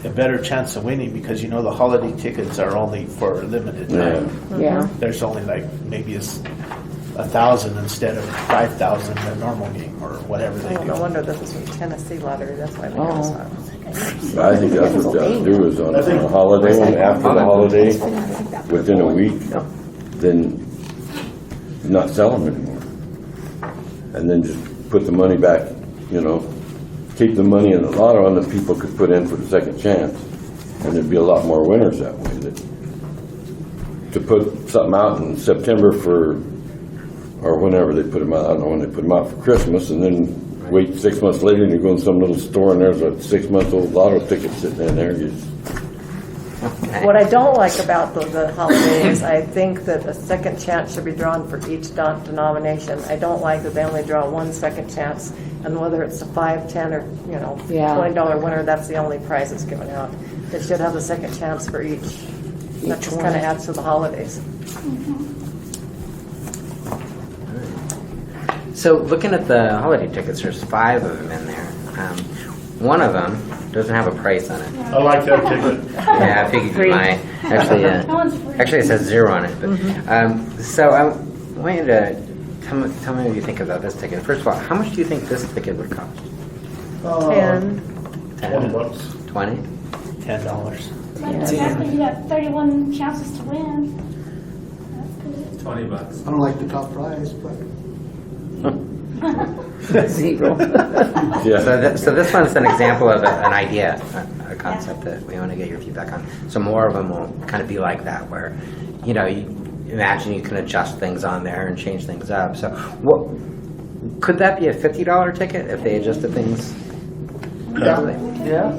a better chance of winning because you know the holiday tickets are only for a limited time. Yeah. There's only like maybe it's 1,000 instead of 5,000 in a normal game or whatever they Oh, do. no wonder this is from Tennessee Lottery. That's why they Oh. have this on. I think that's what you gotta do is on a holiday, and after the holiday, within a week, then not sell them anymore. And then just put the money back, keep the money in the lotto and the people could put in for the second chance. And there'd be a lot more winners that way. To put something out in September or whenever they put them out, I don't know when they put them out for Christmas, and then wait 6 months later and you go in some little store and there's a 6-month-old lotto ticket sitting in there. What I don't like about the holidays, I think that a second chance should be drawn for each denomination. I don't like that they only draw one second chance, and whether it's a $5, $10, or Yeah. $20 winner, that's the only prize that's given out. It should have a second chance for each. That just kind of adds to the holidays. So looking at the holiday tickets, there's 5 of them in there. One of them doesn't have a price on it. I like that ticket. Yeah, I figured you might. That one's free. Actually, it says 0 on it. But, so I want you to tell me what you think about this ticket. First of all, how much do you think this ticket would cost? 10. 20 $20. 20? $10. Like exactly, you have 31 chances to win. That's good. $20. I don't like the top prize, but 0. Yeah. So this one's an example of an idea, a concept that we want to get your feedback on. So more of them will kind of be like that, where, you imagine you can adjust things on there and change things up. So could that be a $50 ticket if they adjusted things correctly? yeah.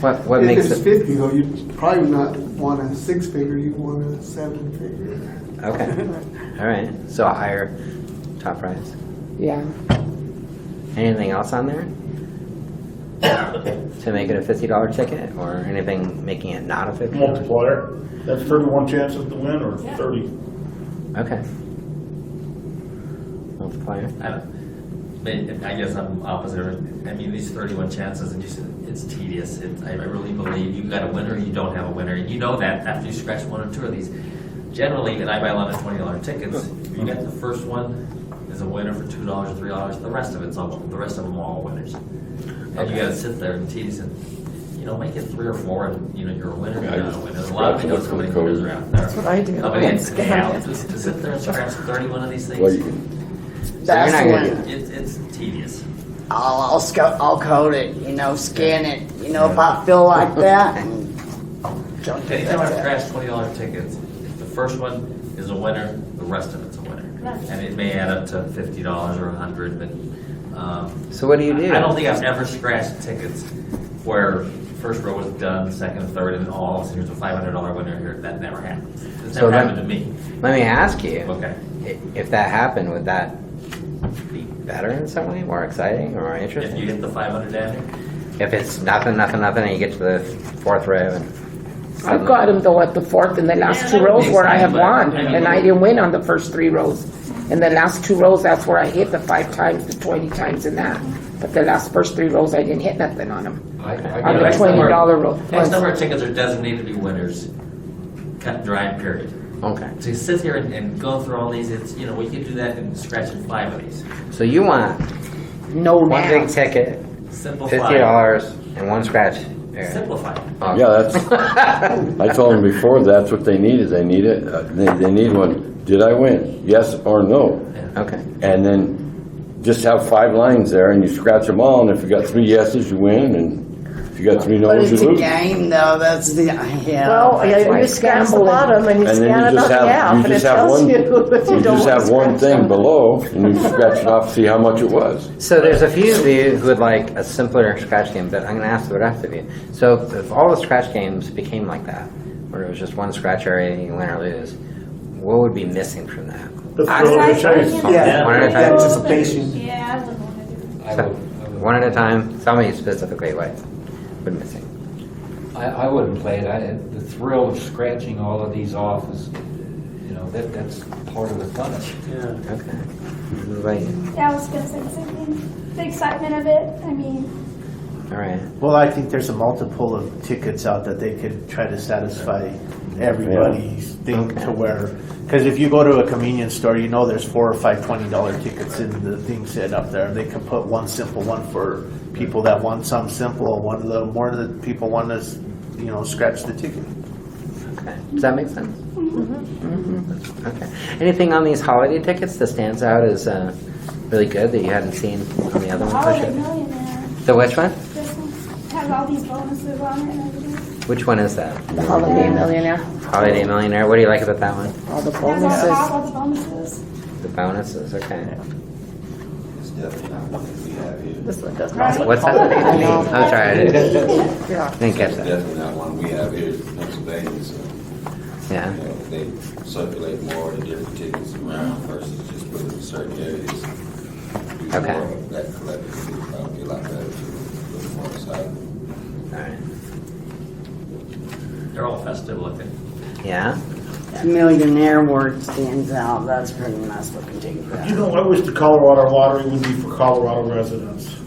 What If makes it's it? 50 though, you'd probably not want a 6-figure, you'd want a 7-figure. Okay, all right. So a higher top price. Yeah. Anything else on there to make it a $50 ticket, or anything making it not a $50? Multiplier. That's 31 chances to win, or 30. Okay. Multiplier. I guess I'm opposite. I mean, these 31 chances, and it's tedious. I really believe you've got a winner, you don't have a winner, and you know that after you scratch 1 or 2 of these. Generally, and I buy a lot of $20 tickets. You get the first one is a winner for $2 or $3. The rest of them are all winners. And you got to sit there and tease and make it 3 or 4, and you're a winner. You're not a winner. There's a lot of people how many winners are out there. That's what I do. Somebody I to sit there and scratch 31 of these things. Well, you can, That's you're the not one. gonna It's tedious. I'll code it, scan it, if I feel like that. and jump it Anytime I there. scratch $20 tickets, if the first one is a winner, the rest of it's a winner. Right. And it may add up to $50 or $100, but So what do you do? I don't think I've ever scratched tickets where first row was done, second and third, and all of a sudden here's a $500 winner here. That never happens. It's So never then- happened to me. Let me ask you. Okay. If that happened, would that be better in some way, more exciting or more If you interesting? hit the 500 down If it's nothing, and you get to the 4th row and I've got them though at the 4th in the last 2 rows where I have won, and I didn't win on the first 3 rows. In the last 2 rows, that's where I hit the 5 times, the 20 times in that. But the first 3 rows, I didn't hit nothing on them. On the $20 row. X number of tickets are designated to be winners. Cut and dry, period. Okay. To sit here and go through all these, it's, you know, we could do that and scratch in 5 of these. So you want No one now. big ticket, Simplify. $50, and one scratch area. Simplify. Oh. Yeah, that's, I told them before, that's what they needed. They need it, they need one. Did I win? Yes or no? Okay. And then just have 5 lines there and you scratch them all, and if you got 3 yeses, you win, and if you got 3 But no's, it's you a lose. game, though. That's the yeah. Well, that's why you it's scratch the gambling. bottom and you And then scan you it just on the have, app you and it just have tells one, you if you you don't just want have to one scratch thing them. below, and you scratch it off, see how much it was. So there's a few of you who would like a simpler scratch game, but I'm going to ask the rest of you. So if all the scratch games became like that, where it was just one scratch area, you win or lose, what would be missing from that? The thrill of the chase. Yeah. One at a time. Anticipation. Yeah, I wouldn't want to do that. I would, One at a time. Tell me specifically what would missing. I wouldn't play it. The thrill of scratching all of these off is, you know, that's part of the fun of it. Yeah. Okay. What about you? Yeah, I was gonna say the same thing. The excitement of it. I mean, All right. Well, I think there's a multiple of tickets out that they could try to satisfy everybody's thing Okay. to where, because if you go to a convenience store, you know there's 4 or 5 $20 tickets in the thing set up there. They could put one simple one for people that want some simple, one of the more that people want to, you know, scratch the ticket. Okay. Does that make sense? Okay. Anything on these holiday tickets that stands out as really good that you hadn't seen on the other ones? Holiday Millionaire. The which one? This one has all these bonuses on it and everything. Which one is that? The Holiday Millionaire. Holiday Millionaire. What do you like about that one? All the Has bonuses. all the bonuses. The bonuses. Okay. It's definitely not one that we have here. This one does not. What's that? I'm sorry. I didn't Yeah. catch It's that. definitely not one we have here in Pennsylvania, so, Yeah. you know, they circulate more of the different tickets around versus just put it in certain areas. Do Okay. more of that collectively, probably a lot better to put more aside. All right. They're all festive looking. Yeah. Millionaire word stands out. That's pretty nice looking ticket. You know, I wish the Colorado lottery would be for Colorado residents,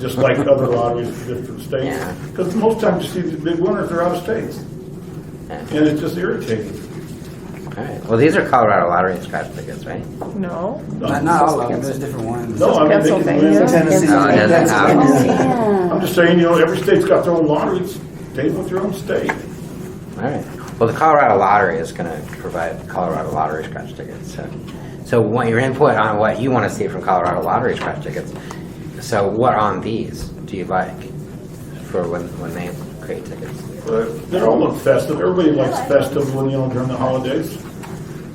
just like other lotteries for different states. Yeah. Because most times you see the big winners are out of states, and it's just irritating. All right. Well, these are Colorado lottery scratch tickets, right? No. Not all of them, there's different ones. No, I mean, they can Pennsylvania. win. Tennessee. No, it doesn't have. I'm just saying, you know, every state's got their own lotteries. Stay with your own state. All right. Well, the Colorado Lottery is going to provide Colorado Lottery scratch tickets. So want your input on what you want to see from Colorado Lottery scratch tickets. So what on these do you like for when they create tickets? But they all look festive. Everybody likes festive when, you know, during the holidays.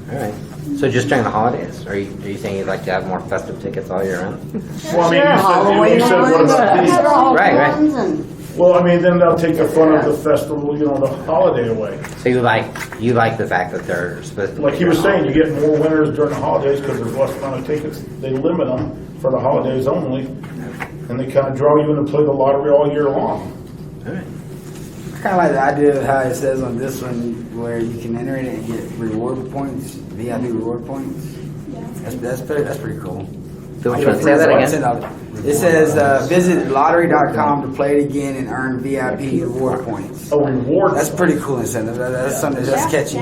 All right. So just during the holidays, or are you saying you'd like to have more festive tickets all year round? Well, I mean, you said what about these? Right. Well, I mean, then they'll take the fun of the festival, you know, the holiday away. So you like the fact that they're supposed to. Like he was saying, you get more winners during the holidays because there's less amount of tickets. They limit them for the holidays only, and they kind of draw you in to play the lottery all year long. All right. I kind of like the idea of how it says on this one where you can enter it and get reward points, VIP reward points. That's pretty cool. So which one? Say that again. It says visit lottery.com to play it again and earn VIP reward points. A reward. That's pretty cool incentive. That's something that's catchy.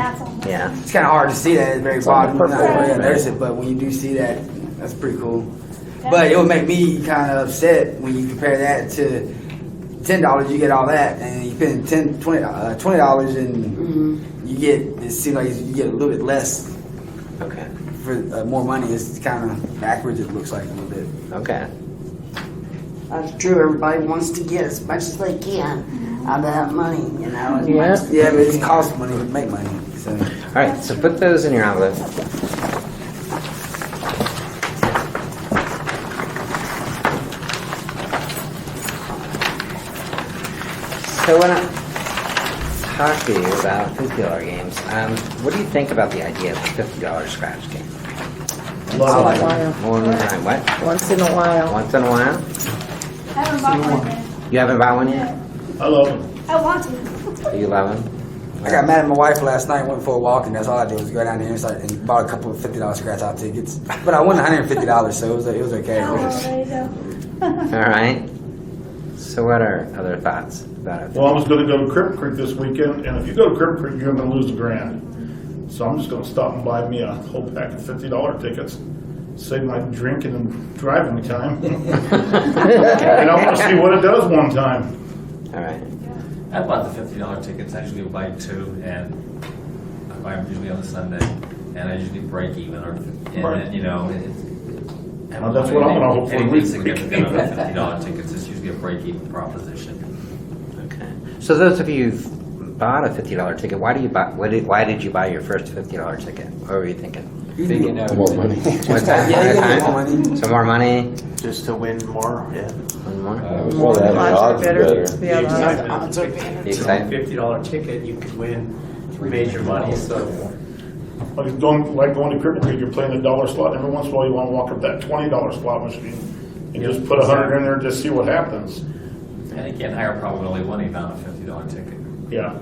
Yeah. It's kind of hard to see that at the very bottom. purple. There's it, but when you do see that, that's pretty cool. But it would make me kind of upset when you compare that to $10. You get all that, and you spend $20, and you get. It seems like you get a little bit less Okay. for more money. It's kind of backwards. It looks like a little bit. Okay. That's true. Everybody wants to get as much as they can out of that money, you know. as Yeah. much- Yeah, but it costs money to make money. So. All right. So put those in your envelope. So when I talk to you about $50 games, what do you think about the idea of a $50 scratch game? Love it. One time, what? Once in a while. Once in a while? I haven't bought one yet. You haven't bought one yet? I love them. I want to. Do you love them? I got mad at my wife last night, went for a walk, and that's all I did was go down there and bought a couple of $50 scratch out tickets. But I won $150, so it was okay. Oh, there you go. All right. So what are other thoughts about it? Well, I was going to go to Cripple Creek this weekend, and if you go to Cripple Creek, you're going to lose $1,000. So I'm just gonna stop and buy me a whole pack of $50 tickets, save my drinking and driving time. And I wanna see what it does one time. All right. I bought the $50 tickets. I usually buy two, and I buy them usually on a Sunday, and I usually break even, or and Right. then, you know, I Well, that's what I'm gonna hope for. Anything significant on the $50 tickets is usually a break even proposition. Okay. So those of you who've bought a $50 ticket, why did you buy your first $50 ticket? What were you thinking? Thinking out More money. What's that? Yeah, you get More more money. Some more money? Just to win more, yeah. One more? Well, the Odds are odds are better. Yeah, the Excitement. odds are better. The excitement? $50 ticket, you could win major money, so. Like going to cricket league, you're playing a dollar slot, every once in a while you wanna walk up that $20 slot machine and just put 100 in there and just see what happens. And you can't higher probability winning on a $50 ticket. Yeah.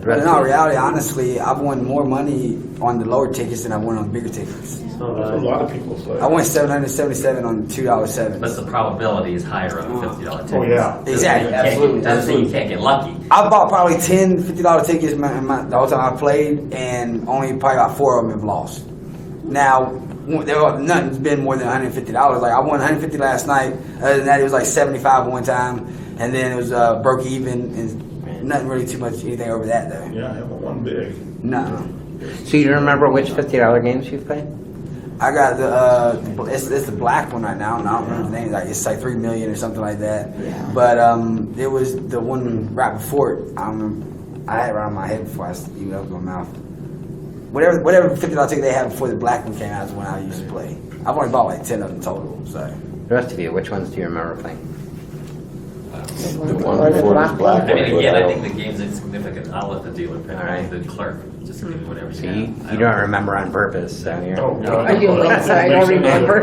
But in all reality, honestly, I've won more money on the lower tickets than I won on bigger tickets. That's what a lot of people say. I won $777 on $2 sevens. But the probability is higher on a $50 ticket. Oh, yeah. Exactly, absolutely. Doesn't say you can't get lucky. I bought probably 10 $50 tickets the whole time I played, and only probably about 4 of them have lost. Now, nothing's been more than $150. Like I won $150 last night. Other than that, it was like $75 one time, and then it was broke even, and nothing really too much anything over that though. Yeah, I haven't won big. No, So you remember which $50 games you've played? I got it's the black one right now, and I don't remember the name. Like it's like $3 million or something like that. Yeah. But it was the one right before it. I had it right on my head before I even opened my mouth. Whatever $50 ticket they had before the black one came out is when I used to play. I've only bought like 10 of them total. So The rest of you, which ones do you remember playing? The one before this black I mean, one. again, I think the game's insignificant. I'll let the dealer pick, All right. the clerk, just give me whatever So you you have. don't remember on purpose, so you're... Oh, God. I do, so I don't remember.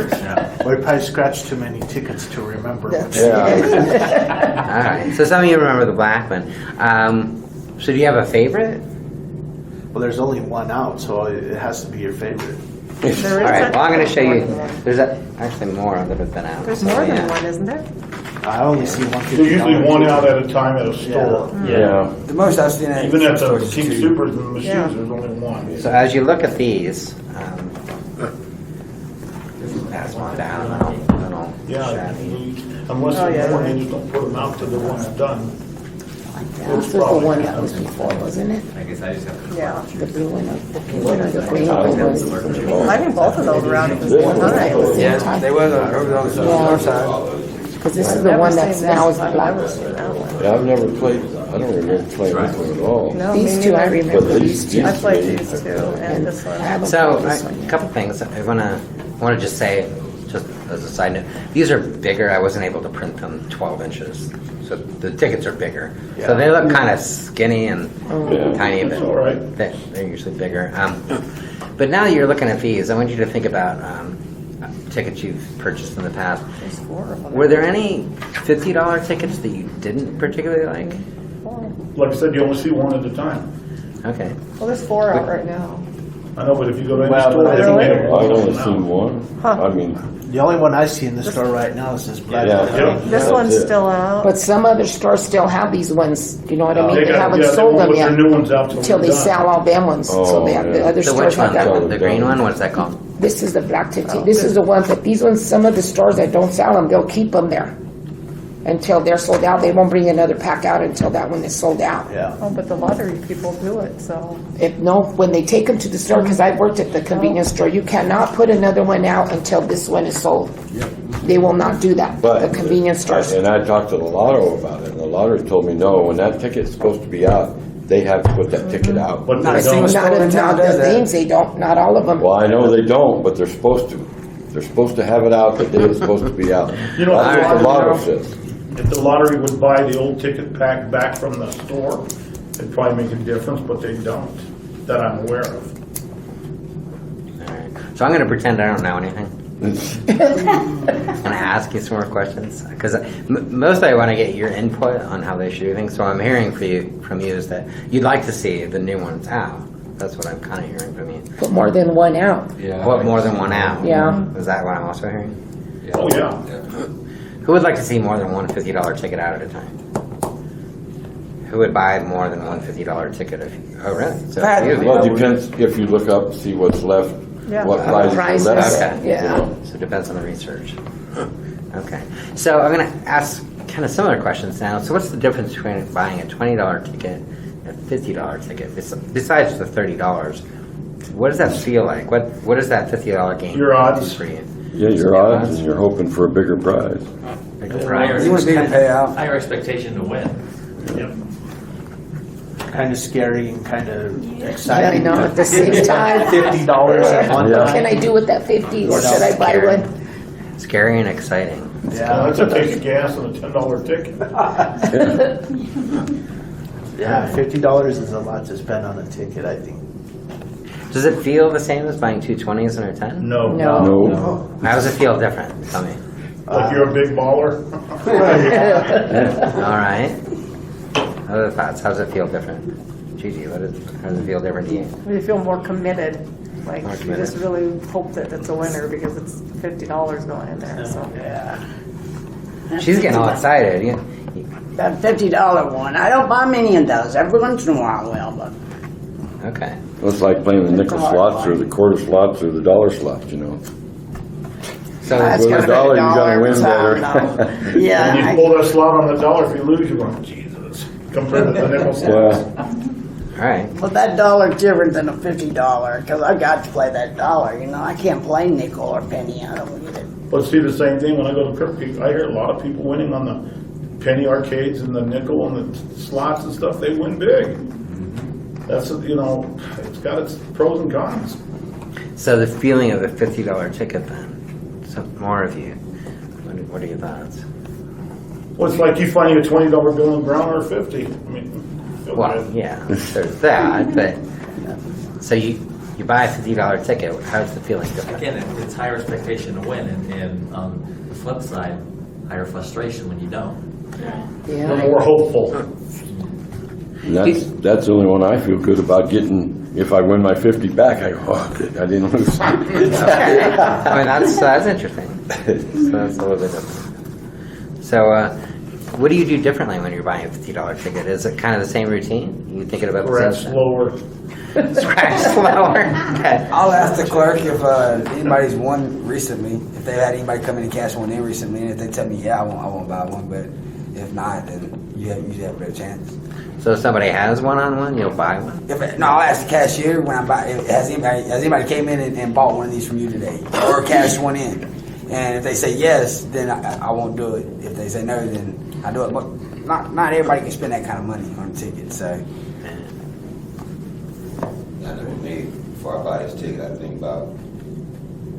We probably scratched too many tickets to remember. Yeah. All right, so some of you remember the black one. So do you have a favorite? Well, there's only one out, so it has to be your favorite. All right, well, I'm going to show you, there's actually more that have been out. There's So, more than yeah. one, isn't there? I only see one $50. There's usually one out at a time at a store. Yeah. the most I've seen Even at the stores is King 2. Supers and machines, Yeah. there's only one. So as you look at these, pass one down, little Yeah, shabby. unless Oh, they're yeah. more, they just don't put them out till the one's done. This was the one that was before, wasn't it? I guess I just have to. Yeah. The blue one, the pink one, or the green one was. I think both of those were out at the same time. Yeah, they were on the north side. Because this is the one that's now is I've black. never seen that one. Yeah, I've never played, I don't remember playing this one at all. No, These me two, I neither. remember But these two. I played these two and this I one. haven't So played this one a yet. couple things I want to just say, just as a side note. These are bigger. I wasn't able to print them 12 inches, so the tickets are bigger. So they look kind of skinny and Yeah. tiny, but That's all right. they're usually bigger. But now that you're looking at these, I want you to think about tickets you've purchased in the past. There's 4 of them. Were there any $50 tickets that you didn't particularly like? 4. Like I said, you only see one at a time. Okay. Well, there's 4 out right now. I know, but if you go to any Well, store, they really? make them. I've only seen one. Huh. I mean, The only one I see in the store right now is this black yeah. one. Yeah. This That's one's it. still out. But some other stores still have these ones, you know what I mean? They They got, haven't yeah, they sold won't them put their yet new ones out till till they they're sell done. all them ones. So Oh, they have, the yeah. other So stores which have one? that. The green one? What's that called? This is the black ticket. This is the ones that, these ones, some of the stores that don't sell them, they'll keep them there until they're sold out. They won't bring another pack out until that one is sold out. Yeah. Oh, but the lottery people do it, so. When they take them to the store, because I've worked at the convenience store, you cannot put another one out until this one is sold. They will not do that, But. the convenience stores. And I talked to the lotto about it, and the lottery told me, no, when that ticket's supposed to be out, they have to put that ticket out. But Not they a single don't. store in town Not does the that. things, they don't, not all of them. Well, I know they don't, but they're supposed to. They're supposed to have it out the day it's supposed to be out. You know, That's what the lotto I- says. If the lottery would buy the old ticket pack back from the store, it'd probably make a difference, but they don't, that I'm aware of. All right. So I'm going to pretend I don't know anything. I'm going to ask you some more questions because mostly I want to get your input on how they should do things. So I'm hearing from you is that you'd like to see the new ones out. That's what I'm kind of hearing from you. Put more than one out. Yeah. What more than one out? Yeah. Is that what I'm also hearing? Oh, yeah. Who would like to see more than one $50 ticket out at a time? who would buy more than one $50 ticket? Oh, really? So That- few of you. Well, it depends if you look up, see what's left, Yeah. what prizes Prizes. are left. Okay. you Yeah. know. So it depends on the research. Okay. So I'm going to ask kind of similar questions now. So what's the difference between buying a $20 ticket and a $50 ticket? Besides the $30, what does that feel like? What is that $50 game Your odds. do for you? Yeah, your odds, and you're hoping for a bigger prize. Bigger Higher prize. You want to be the payout. higher expectation to win. Kind of scary and kind of Yeah, I exciting. know, at the same time. $50 at one Yeah. What time. can I do with that 50, or should I buy Scary. one? Scary and exciting. Yeah. That's a tank of gas and a $10 ticket. Yeah, $50 is a lot to spend on a ticket, I think. Does it feel the same as buying two 20s and a 10? No. No. No. How does it feel different? Tell me. Like you're a big baller. All right. Other thoughts? How does it feel different? Gigi, how does it feel different to you? You feel more committed, like More you committed. just really hope that it's a winner because it's $50 going in there, so. Yeah. She's getting all excited. That $50 one, I don't buy many of those. Every once in a while I will, but Okay. Well, it's like playing the nickel slots or the quarter slots or the dollar slots, you know. So That's With a gotta be dollar, you're gonna every win time, better. though. Yeah. When you I- pull that slot on the dollar, if you lose, you're going, Jesus, compared to the nickel slots. Yeah. all right. Well, that $1 different than a $50 because I got to play that dollar. You know, I can't play nickel or penny. I don't get it. But see, the same thing when I go to Crooked, I hear a lot of people winning on the penny arcades and the nickel and the slots and stuff. They win big. That's, you know, it's got its pros and cons. So the feeling of the $50 ticket then. So more of you. What are your thoughts? Well, it's like you finding a $20 bill in brown or 50. I mean, feel Well, good. yeah, there's that, but so you buy a $50 ticket. How's the feeling different? Again, it's higher expectation to win, and on the flip side, higher frustration when you don't. We're Yeah. more hopeful. And that's the only one I feel good about getting. If I win my 50 back, I go, oh, good, I didn't lose. I mean, that's interesting. So that's a little bit different. So, what do you do differently when you're buying a $50 ticket? Is it kind of the same routine? You thinking about the Scratch same slower. Scratch slower. Okay. I'll ask the clerk if anybody's won recently, if they had anybody come in and cash one in recently, and if they tell me, yeah, I won't buy one, but if not, then you usually have a better chance. So if somebody has one-on-one, you'll buy one? No, I'll ask the cashier when I buy, has anybody came in and bought one of these from you today, or cashed one in? And if they say yes, then I won't do it. If they say no, then I do it. But not everybody can spend that kind of money on a ticket, so. I know with me, before I buy this ticket, I think about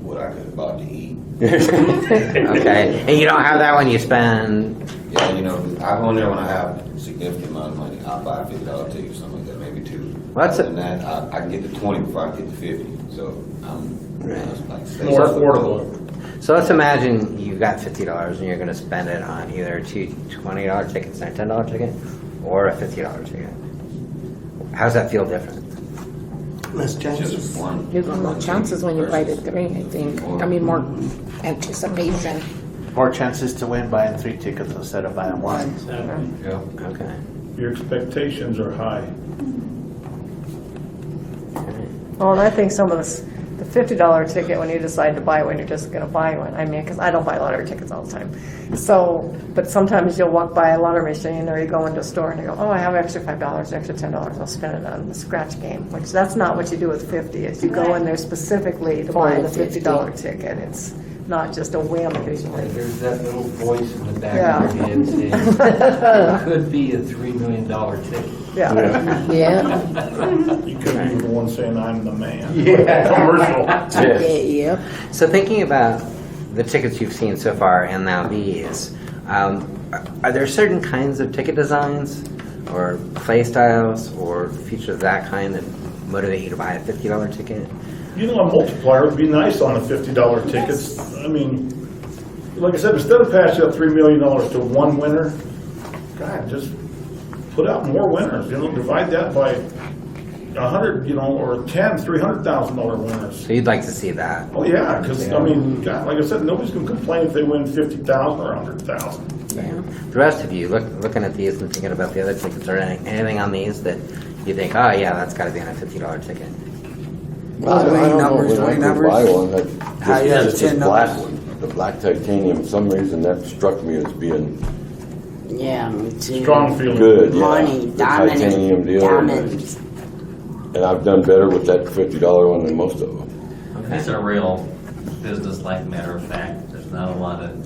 what I could have bought to eat. Okay. And you don't have that when you spend... Yeah, you know, I go in there when I have a significant amount of money. I'll buy a $50 ticket or something like that, maybe two. Well, that's Other than that, I can get the 20 before I get the 50. So I'm like, More affordable. So let's imagine you've got $50 and you're going to spend it on either two $20 tickets and a $10 ticket or a $50 ticket. How does that feel different? Less chances. just one. You got more chances when you buy the 3, I think. I mean, more anticipation. More chances to win buying 3 tickets instead of buying one. Yeah. Okay. Your expectations are high. Well, and I think some of the $50 ticket, when you decide to buy one, you're just going to buy one. I mean, because I don't buy lottery tickets all the time. So, but sometimes you'll walk by a lottery machine or you go into a store and you go, oh, I have extra $5, extra $10. I'll spend it on the scratch game, which that's not what you do with 50. Is you go in there specifically to buy the $50 ticket. It's not just a whim usually. There's that little voice in the back Yeah. of your head saying, it could be a $3 million ticket. Yeah. Yeah. You could be the one saying, I'm the man. Yeah. Commercial. Yeah. So thinking about the tickets you've seen so far and now these, are there certain kinds of ticket designs or play styles or features of that kind that motivate you to buy a $50 ticket? You know, a multiplier would be nice on the $50 tickets. I mean, like I said, instead of passing out $3 million to one winner, God, just put out more winners. You know, divide that by 100, you know, or 10 $300,000 winners. So you'd like to see that? Oh yeah, because I mean, God, like I said, nobody's gonna complain if they win 50,000 or 100,000. The rest of you, looking at these and thinking about the other tickets, are anything on these that you think, oh yeah, that's got to be on a $50 ticket? I don't know, numbers, when I 20 could buy numbers. one, that, How you have just 10 this black numbers? one, the black titanium, for some reason that struck me as being Yeah, me too. Strong feeling. good, yeah. Money, The titanium deal. diamonds. And I've done better with that $50 one than most of them. These are real business-like matter of fact. There's not a lot of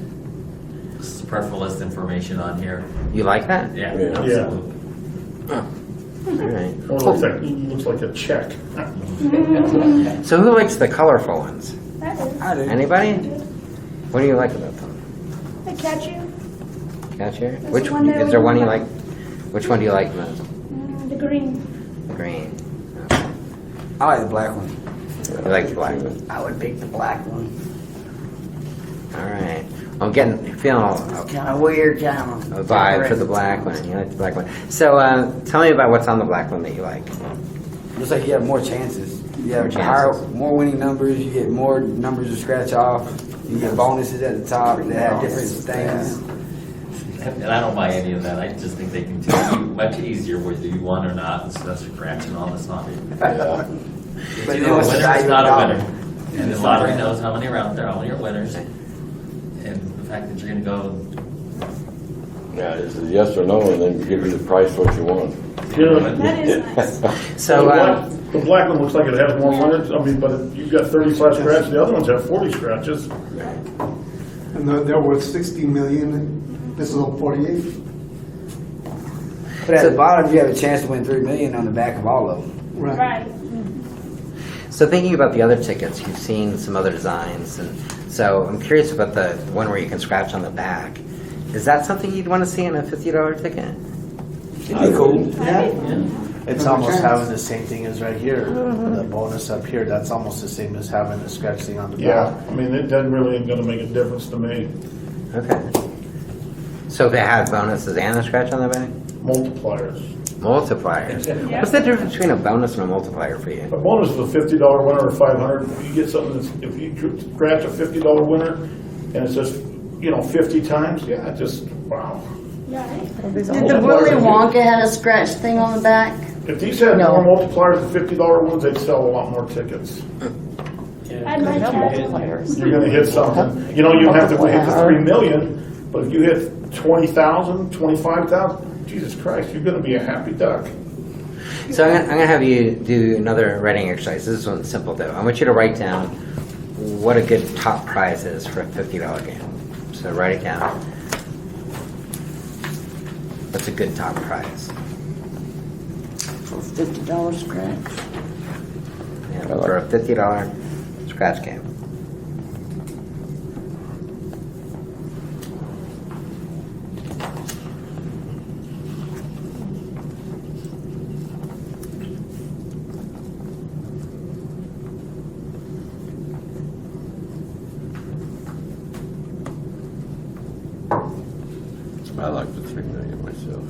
superfluous information on here. You like that? Yeah, Yeah. absolutely. All right. Well, looks like a check. So who likes the colorful ones? That is. I do. Anybody? What do you like about them? I catch you. Catcher? That's Which the one that is there we one you like. like? Which one do you like most? The green. Green. I like the black one. You like the black one. I would pick the black one. All right. I'm feeling It's kind of weird, kind of. a vibe for the black one. You like the black one. So tell me about what's on the black one that you like. Looks like you have more chances. You have More higher, chances. more winning numbers. You get more numbers to scratch off. You get bonuses at the top that have different things. And I don't buy any of that. I just think they can tell you much easier whether you won or not instead of scratching all this on it. But It's then either a what's the winner, value it's of not the a dollar? winner. And the lottery knows how many are out there, how many are winners. And the fact that you're gonna go, Yeah, it's a yes or no, and then give you the price what you want. That is nice. So The black one looks like it has more winners, I mean, but you've got 35 scratches, the other ones have 40 scratches. And they're worth 60 million. This is all 48. But at the bottom, you have a chance to win $3 million on the back of all of them. Right. So thinking about the other tickets, you've seen some other designs, and so I'm curious about the one where you can scratch on the back. Is that something you'd want to see in a $50 ticket? It'd be cool. It's almost having the same thing as right here. The bonus up here, that's almost the same as having the scratch thing on the Yeah, back. I mean, it doesn't really ain't gonna make a difference to me. Okay. So if it has bonuses and a scratch on the back? Multipliers. Multipliers. What's the difference between a bonus and a multiplier for you? A bonus is a $50 winner or 500. If you get something that's, if you scratch a $50 winner and it's just, 50 times, yeah, just, wow. Right. Did the Willy Wonka have a scratch thing on the back? If these had more multipliers than $50 ones, they'd sell a lot more tickets. I'd like that. Multipliers. You're gonna hit something. You don't have to hit the 3 million, but if you hit 20,000, 25,000, Jesus Christ, you're gonna be a happy duck. So I'm gonna have you do another writing exercise. This one's simple though. I want you to write down what a good top prize is for a $50 game. So write it down. What's a good top prize? For a $50 scratch? Yeah, for a $50 scratch game. I like the 3 million myself.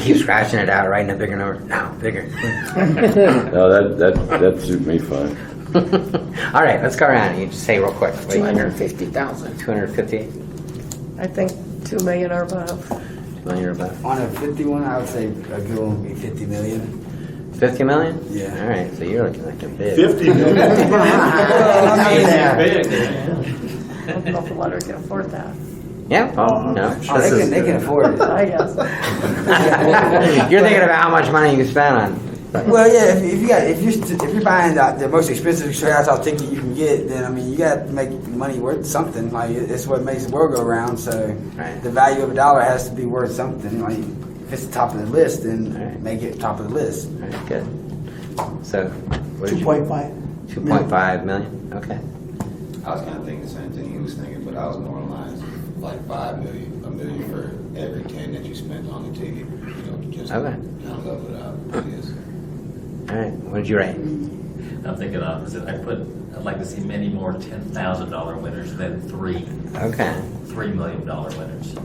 Keep scratching it out, writing a bigger number. No, bigger. No, that suit me fine. All right, let's go around. You just say real quick. 250,000. 250? I think 2 million or above. 2 million or above. On a 51, I would say a good one would be 50 million. 50 million? Yeah. All right, so you're looking like a big. 50 million. I don't know if the lottery can afford that. Yeah, well, no. Oh, they can afford it. I guess. You're thinking about how much money you spend on. Well, yeah. If you're buying the most expensive scratch off ticket you can get, then I mean you got to make money worth something. Like it's what makes the world go round. So Right. the value of a dollar has to be worth something. Like if it's the top of the list, then Right. make it top of the list. All right, good. So, what did you? 2.5. 2.5 million? Okay. I was kind of thinking the same thing he was thinking, but I was more in lines like 5 million, $1 million for every 10 that you spent on the ticket. Just Okay. kind of level it out. Yes. All right, what did you write? I'm thinking opposite. I'd like to see many more $10,000 winners than Okay. $3 million winners.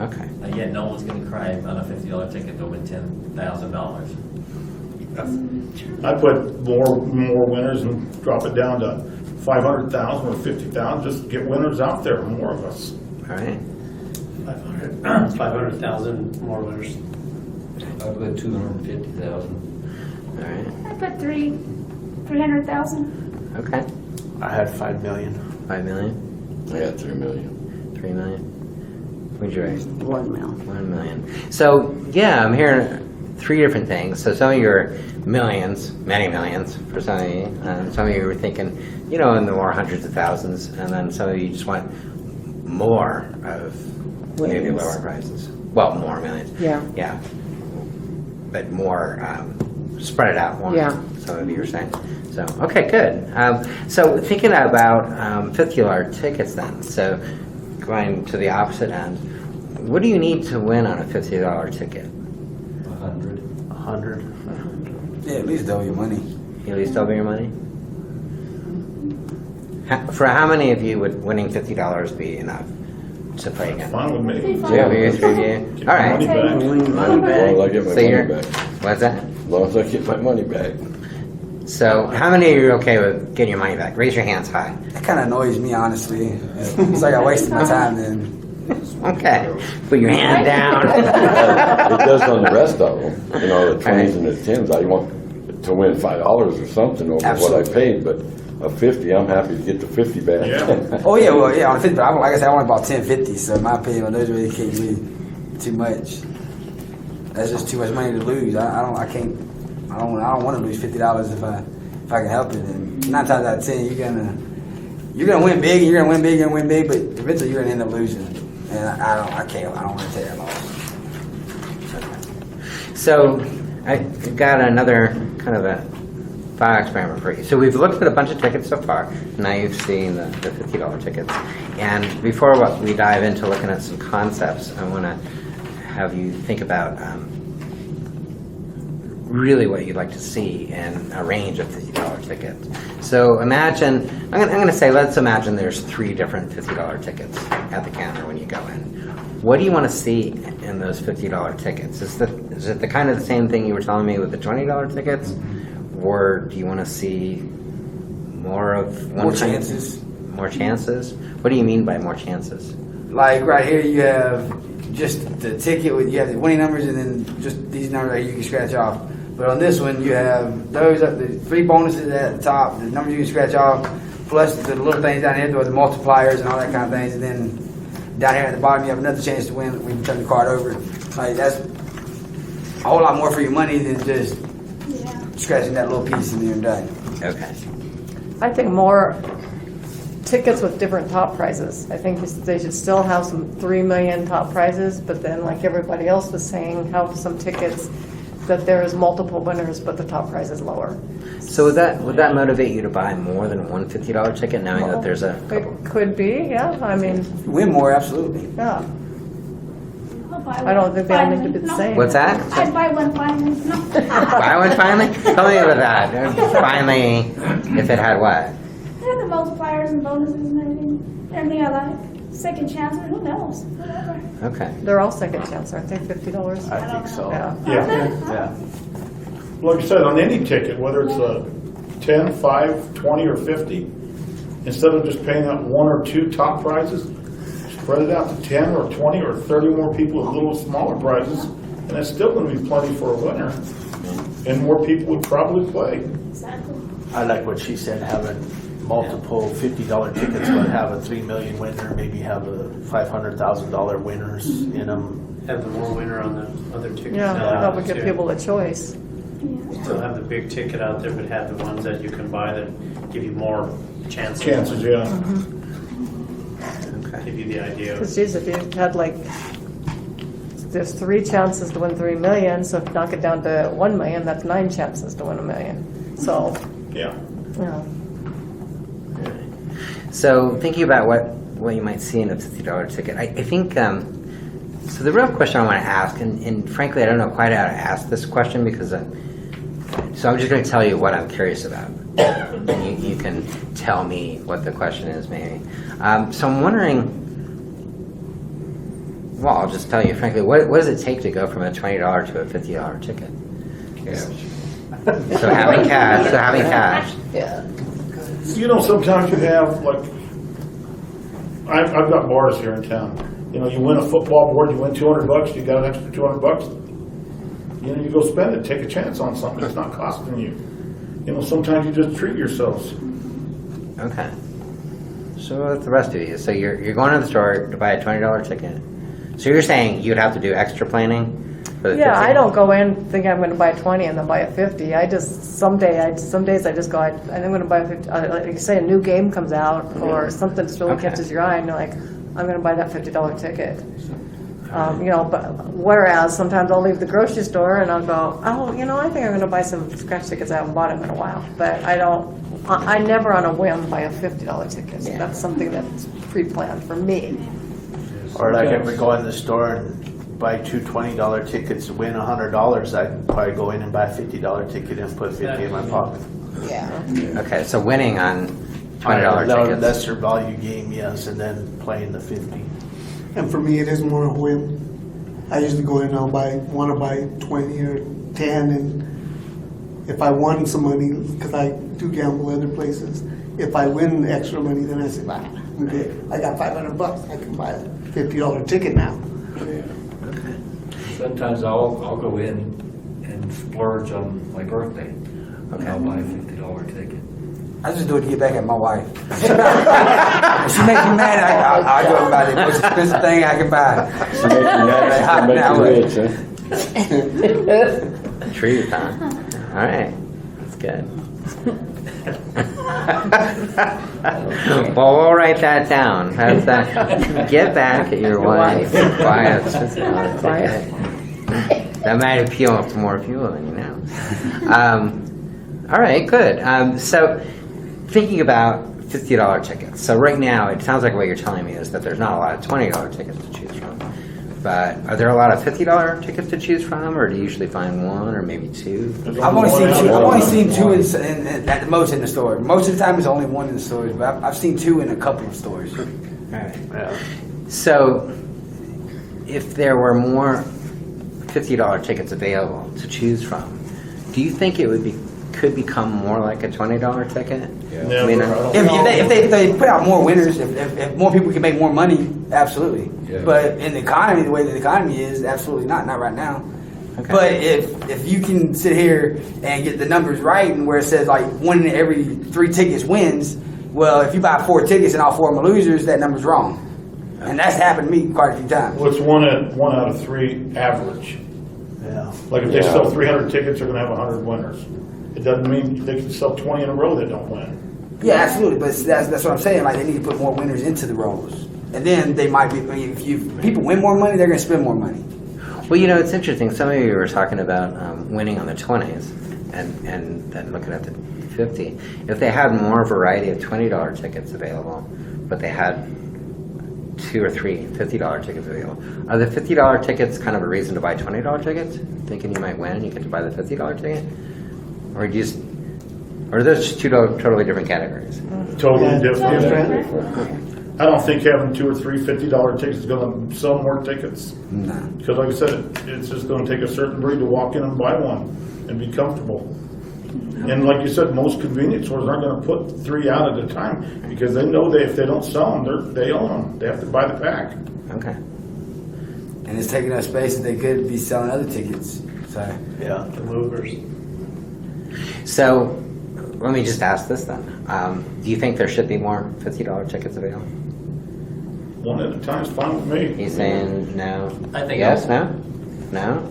Okay. And yet no one's gonna cry on a $50 ticket to win $10,000. I put more winners and drop it down to 500,000 or 50,000, just get winners out there, more of us. All right. 500,000 more winners. I'll go 250,000. All right. I put 300,000. Okay. I had 5 million. 5 million. I got 3 million. 3 million. What'd you raise? 1 mil. 1 million. So yeah, I'm hearing 3 different things. So some of you are millions, many millions for some of you. Some of you were thinking, in the more hundreds of thousands, and then some of you just want more of maybe Millions. lower prices. Well, more millions. Yeah. Yeah. But more, spread it out more. Yeah. Some of you are saying. So, okay, good. So thinking about $50 tickets then. So going to the opposite end, what do you need to win on a $50 ticket? 100. 100. Yeah, at least double your money. You at least double your money? For how many of you would winning $50 be enough to play again? Fine with me. 2 of you, 3 of you? Get All my right. money back. Money back. As long as I get my So money you're- back. What's that? As long as I get my money back. So how many of you are okay with getting your money back? Raise your hands high. That kind of annoys me, honestly. It's like I wasted my time then. Okay. Put your hand down. It does on the rest of them, the 20s and the 10s. I want to win $5 or something over Absolutely. what I paid, but a 50, I'm happy to get the 50 back. Yeah. Oh yeah, well yeah, on 50, but like I said, I only bought 1050, so in my opinion, those really can't be too much. That's just too much money to lose. I don't want to lose $50 if I can help it. And 9 times out of 10, you're gonna win big, you're gonna win big, but eventually you're gonna end up losing. And I don't want to take that loss. So I got another kind of a thought experiment for you. So we've looked at a bunch of tickets so far. Now you've seen the $50 tickets. And before we dive into looking at some concepts, I want to have you think about really what you'd like to see in a range of $50 tickets. So imagine, I'm going to say, let's imagine there's 3 different $50 tickets at the counter when you go in. What do you want to see in those $50 tickets? Is it the kind of the same thing you were telling me with the $20 tickets? Or do you want to see more of one More kind? chances. More chances? What do you mean by more chances? Like right here, you have just the ticket with you have the winning numbers, and then just these numbers right here you can scratch off. But on this one, you have those up the 3 bonuses at the top, the numbers you can scratch off, plus the little things down here, the multipliers and all that kind of things, and then down here at the bottom, you have another chance to win when you turn the card over. Like that's a whole lot more for your money than just scratching that little piece and you're done. Okay. I think more tickets with different top prizes. I think they should still have some 3 million top prizes, but then like everybody else was saying, have some tickets that there is multiple winners, but the top prize is lower. So would that motivate you to buy more than one $50 ticket, knowing that there's a couple? It could be, yeah. I mean, Win more, absolutely. yeah. I'll buy I don't one think they all need to finally. be the No. same. What's that? I'd buy one finally. No. Buy one finally? Tell me about that. Finally, if it had what? Yeah, the multipliers and bonuses and everything I like. Second chance, or who knows? Whatever. Okay. They're all second chance, aren't they? $50. I think so. Yeah. Yeah. Yeah. Like I said, on any ticket, whether it's a 10, 5, 20, or 50, instead of just paying out 1 or 2 top prizes, spread it out to 10 or 20 or 30 more people with little smaller prizes, and it's still going to be plenty for a winner. And more people would probably play. Exactly. I like what she said, having multiple $50 tickets, but have a 3 million winner, maybe have a $500,000 winners in them. Have the more winner on the other tickets. Yeah, out that would there, give too. people a choice. Still have the big ticket out there, but have the ones that you can buy that give you more chances. Chances, yeah. Okay. Give you the idea of. Because geez, if you had like, there's 3 chances to win 3 million, so if you knock it down to 1 million, that's 9 chances to win $1 million. So, Yeah. yeah. So thinking about what you might see in a $50 ticket, I think, so the real question I want to ask, and frankly I don't know quite how to ask this question because, so I'm just going to tell you what I'm curious about. And you can tell me what the question is maybe. So I'm wondering, well, I'll just tell you frankly, what does it take to go from a $20 to a $50 ticket? Cash. So having cash, Yeah. You know, sometimes you have, like, I've got bars here in town. You know, you win a football board, you win $200, you got an extra $200. You know, you go spend it, take a chance on something, it's not costing you. You know, sometimes you just treat yourselves. Okay. So with the rest of you, so you're going to the store to buy a $20 ticket. So you're saying you'd have to do extra planning for the Yeah, 50? I don't go in thinking I'm going to buy 20 and then buy a 50. I just, some days I just go, I'm going to buy a 50. Like you say, a new game comes out or something just really Okay. catches your eye and you're like, I'm going to buy that $50 ticket. You know, but whereas sometimes I'll leave the grocery store and I'll go, oh, you know, I think I'm going to buy some scratch tickets. I haven't bought them in a while. But I never on a whim buy a $50 ticket. So that's something that's pre-planned for me. Or like if we go in the store and buy two $20 tickets, win $100, I'd probably go in and buy a $50 ticket and put 50 in my pocket. Yeah. Okay, so winning on $20 On a tickets. lesser value game, yes, and then playing the 50. And for me, it is more a whim. I usually go in and want to buy 20 or 10, and if I won some money, because I do gamble other places, if I win extra money, then I say, wow, okay, I got $500, I can buy a $50 ticket now. Sometimes I'll go in and splurge on my birthday. Okay. I'll buy a $50 ticket. I just do it to get back at my wife. If she makes me mad, I go and buy the most expensive thing I can buy. She makes you mad, she can make you rich, huh? Truth, huh? All right, that's good. Well, we'll write that down. How's that? Get back at your wife. Buy a $50 ticket. That might appeal to more people than you know. All right, good. So, thinking about $50 tickets. So right now, it sounds like what you're telling me is that there's not a lot of $20 tickets to choose from. But are there a lot of $50 tickets to choose from, or do you usually find one or maybe two? I've only seen two at the most in the store. Most of the time, it's only one in the stores, but I've seen two in a couple of stores. All right. Yeah. So, if there were more $50 tickets available to choose from, do you think it could become more like a $20 ticket? Yeah. I mean, If they put out more winners, if more people can make more money, absolutely. Yeah. But in the economy, the way that the economy is, absolutely not right now. Okay. But if you can sit here and get the numbers right, and where it says like 1 in every 3 tickets wins, well, if you buy 4 tickets and all 4 of them are losers, that number's wrong. And that's happened to me quite a few times. Well, it's one out of 3 average. Yeah. Like if they sell 300 tickets, they're gonna have 100 winners. It doesn't mean they can sell 20 in a row that don't win. Yeah, absolutely. But that's what I'm saying. Like they need to put more winners into the roles, and then they might be. I mean, if people win more money, they're going to spend more money. Well, you know, it's interesting. Some of you were talking about winning on the 20s and then looking at the 50. If they had more variety of $20 tickets available, but they had 2 or 3 $50 tickets available, are the $50 tickets kind of a reason to buy $20 tickets? Thinking you might win and you get to buy the $50 ticket? Or are those just 2 totally different categories? Totally different. I don't think having 2 or 3 $50 tickets is gonna sell more tickets. No. Because like I said, it's just gonna take a certain breed to walk in and buy one and be comfortable. And like you said, most convenience stores aren't gonna put 3 out at a time because they know that if they don't sell them, they own them. They have to buy the pack. Okay. And it's taking up space that they could be selling other tickets. So Yeah. The movers. So, let me just ask this then. Do you think there should be more $50 tickets available? One at a time is fine with me. He's saying no. I think Yes, no? No?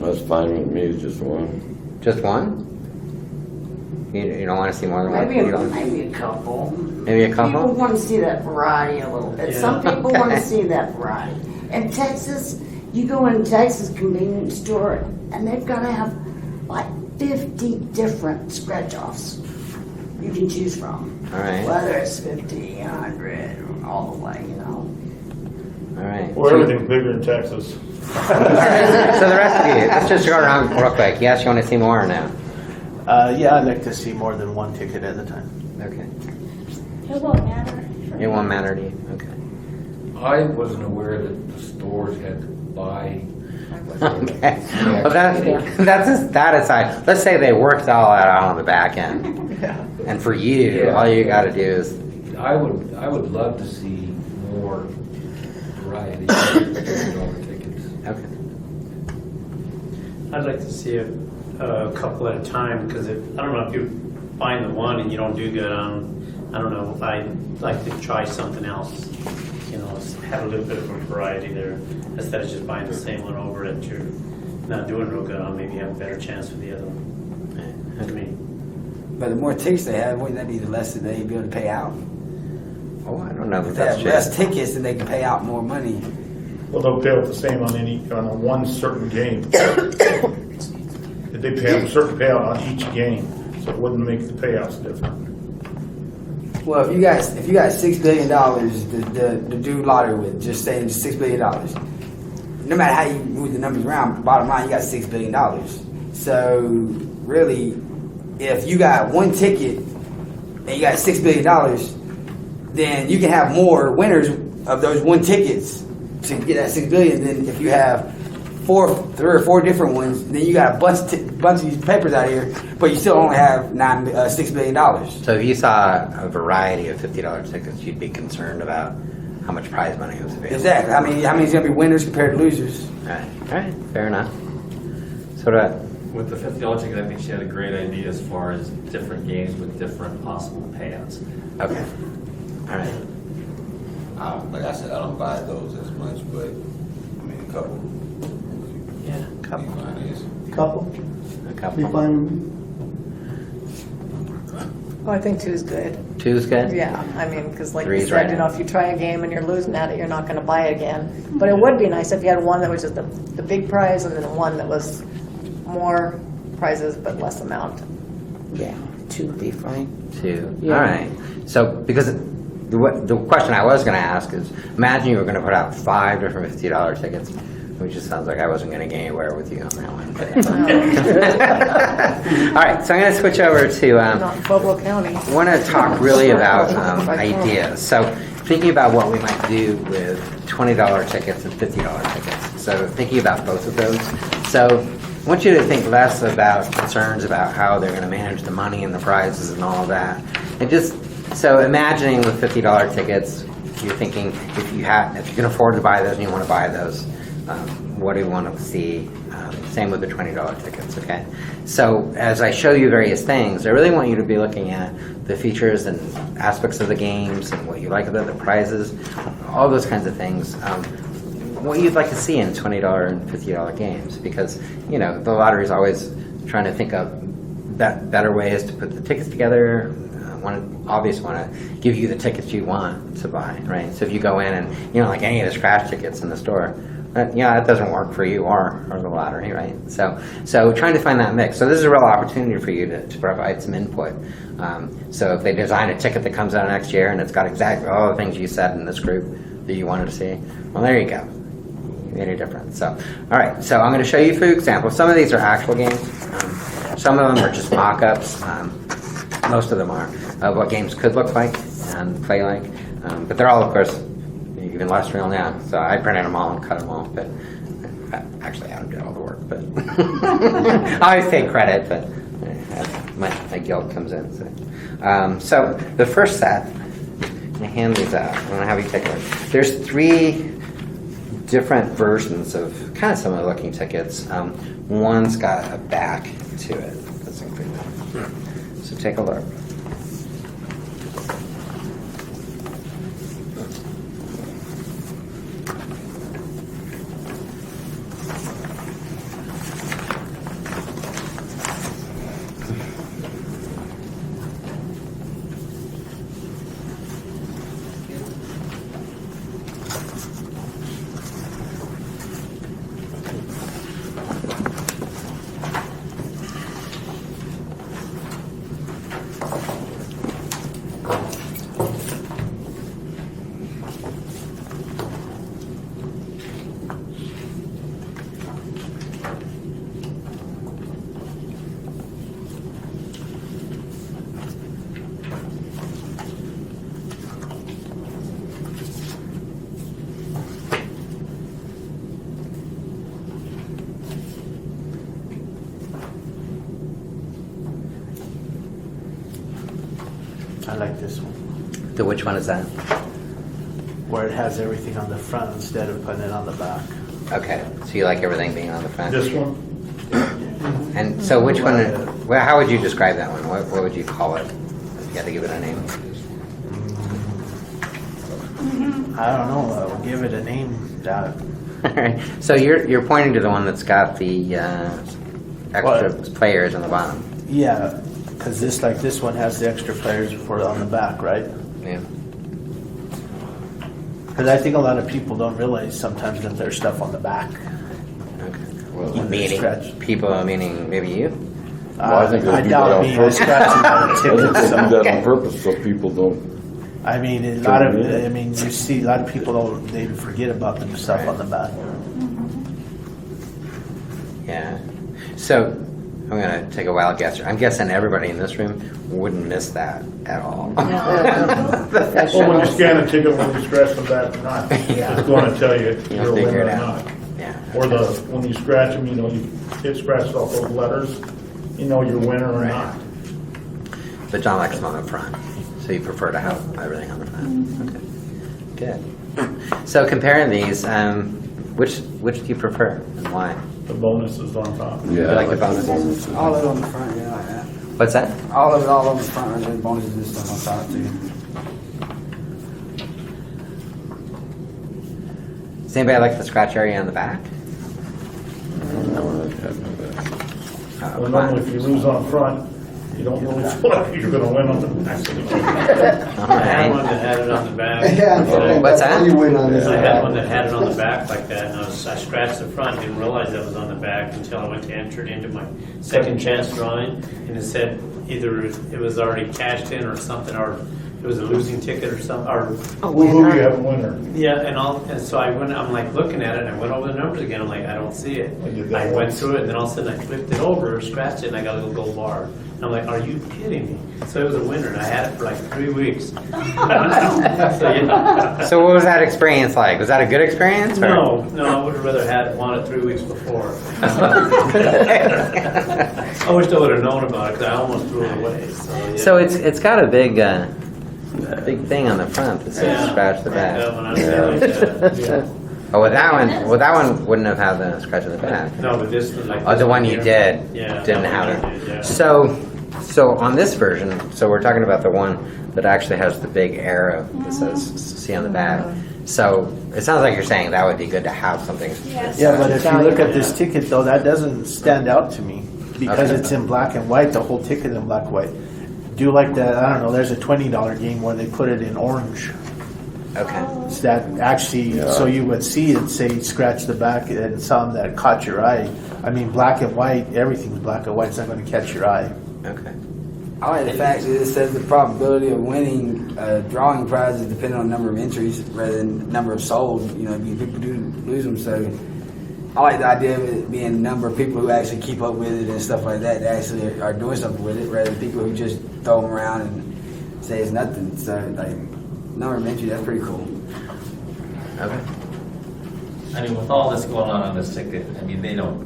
That's fine with me, it's just one. Just one? You don't want to see more than one Maybe $50? maybe a couple. Maybe a couple? People want to see that variety a little bit. Yeah. Some people want to see that variety. In Texas, you go in Texas convenience store and they've got to have like 50 different scratch-offs you can choose from. All right. Whether it's 50, 100, all the way, you know. All right. Well, everything's bigger in Texas. So the rest of you, let's just go around real quick. Yes, you want to see more or no? Yeah, I'd like to see more than 1 ticket at a time. Okay. It won't matter. It won't matter to you? Okay. I wasn't aware that the stores had to buy. Okay. Well, that aside, let's say they worked all that out on the back end. And for you, Yeah. all you got to do is I would love to see more variety of $2 tickets. okay. I'd like to see a couple at a time, because I don't know if you find the one and you don't do good on, I don't know, I'd like to try something else. You know, have a little bit of a variety there, instead of just buying the same one over that you're not doing real good on. Maybe have a better chance with the other one. I mean, But the more tickets they have, wouldn't that be the less that they'd be able to pay out? Oh, I don't know if If they that's have true. less tickets, then they can pay out more money. Well, they'll pay out the same on a one certain game. If they pay out a certain payout on each game, so it wouldn't make the payouts different. Well, if you got $6 billion to do lottery with, just saying $6 billion. No matter how you move the numbers around, bottom line, you got $6 billion. So really, if you got one ticket and you got $6 billion, then you can have more winners of those one tickets to get that $6 billion than if you have three or four different ones. Then you got a bunch of these papers out here, but you still only have $6 billion. So if you saw a variety of $50 tickets, you'd be concerned about how much prize money was available. Exactly. How many's gonna be winners compared to losers? All right, fair enough. So what about With the $50 ticket, I think she had a great idea as far as different games with different possible payouts. okay? All right. Like I said, I don't buy those as much, but I mean, a couple. Yeah, a couple. Couple. A Be couple. fine. Oh, I think 2 is good. 2's good. Yeah, I mean, because like you Three's said, right you know, now. if you try a game and you're losing at it, you're not going to buy it again. But it would be nice if you had one that was just the big prize and then one that was more prizes but less amount. Yeah, 2 would be fine. 2. Yeah. All right. So because the question I was going to ask is, imagine you were going to put out 5 different $50 tickets, which just sounds like I wasn't going to get anywhere with you on that one. All right, so I'm going to switch over to. Not in Pueblo County. I want to talk really about ideas. So thinking about what we might do with $20 tickets and $50 tickets. So thinking about both of those. So I want you to think less about concerns about how they're going to manage the money and the prizes and all of that. And just, so imagining with $50 tickets, you're thinking if you can afford to buy those and you want to buy those, what do you want to see? Same with the $20 tickets, okay? So as I show you various things, I really want you to be looking at the features and aspects of the games and what you like about the prizes, all those kinds of things. What you'd like to see in $20 and $50 games, because, you know, the lottery is always trying to think of better ways to put the tickets together. Obviously want to give you the tickets you want to buy, right? So if you go in and, you know, like any of the scratch tickets in the store, that doesn't work for you or the lottery, right? So trying to find that mix. So this is a real opportunity for you to provide some input. So if they design a ticket that comes out next year and it's got exactly all the things you said in this group that you wanted to see, well, there you go. You made a difference. So, all right. So I'm going to show you a few examples. Some of these are actual games. Some of them are just mock-ups. Most of them are of what games could look like and play like. But they're all, of course, even less real now. So I printed them all and cut them all. But actually, I don't do all the work. But I always take credit, but my guilt comes in. So the first set, I'm going to hand these out. I'm going to have you take a look. There's 3 different versions of kind of similar looking tickets. One's got a back to it. That's included. So take a look. I like this one, The which one is that? where it has everything on the front instead of putting it on the back. Okay, so you like everything being on the front. This one, And so which one? Well, how would you describe that one? What would you call it? If you had to give it a name. I don't know, I'll give it a name. All right. So you're pointing to the one that's got the extra players on the bottom. Yeah, because this one has the extra players on the back, right? Yeah. Because I think a lot of people don't realize sometimes that there's stuff on the back. Okay. Meaning people, meaning maybe you. Well, I think they I do that doubt on me. I purpose. scratch a lot of I think tickets. they do So. that on purpose so people don't. I mean, you see a lot of people don't, they forget about the stuff on the back. Yeah. So I'm gonna take a wild guess. I'm guessing everybody in this room wouldn't miss that at all. well, when you scan a ticket, when you scratch the back or not, it's going to tell you if you're a figure winner it or out. not. Yeah. Or when you scratch them, it scratches off those letters, you're winner or not. But John likes them on the front, so you prefer to have everything on the front. Okay. Good. So comparing these, which do you prefer and why? The bonuses on top. Yeah. You like the bonuses? All of it on the front, yeah, like that. What's that? All of it on the front, and then bonuses and stuff on top too. Does anybody like the scratch area on the back? Well, normally if you lose on front, you don't really feel like you're going to win on the back. I had one that had it on the back. What's that? You win on this. I had one that had it on the back like that, and I scratched the front, didn't realize that was on the back until I went to enter it into my second chance drawing, and it said either it was already cashed in or something, or it was a losing ticket or something, or Woohoo, you have a winner. yeah, and so I'm like looking at it, and I went over the numbers again. I'm like, I don't see it. I went through it, and then all of a sudden I flipped it over, scratched it, and I got a little gold bar. And I'm like, are you kidding me? So it was a winner, and I had it for like 3 weeks. So, yeah. So what was that experience like? Was that a good experience? Or? No, I would have rather won it 3 weeks before. I wish I would have known about it, because I almost threw it away. So, yeah. So it's got a big thing on the front that says scratch the back. Yeah, when I say like that, yeah. Oh, with that one wouldn't have had the scratch on the back. No, but this was like. Oh, the one you did didn't have it. Yeah. So on this version, so we're talking about the one that actually has the big arrow that says "C" on the back. So it sounds like you're saying that would be good to have something. Yes. Yeah, but if you look at this ticket though, that doesn't stand out to me because Okay. it's in black and white, the whole ticket in black and white. Do like that, I don't know, there's a $20 game where they put it in orange. Okay. It's that actually, so you would see it say scratch the back and some that caught your eye. I mean, black and white, everything's black and white, it's not going to catch your eye. Okay. I like the fact that it says the probability of winning drawing prizes depending on number of entries rather than number of sold. People do lose them, so I like the idea of it being a number of people who actually keep up with it and stuff like that actually are doing something with it rather than people who just throw them around and say it's nothing. So, like, number of entries, that's pretty cool. Okay. I mean, with all this going on this ticket, I mean, they don't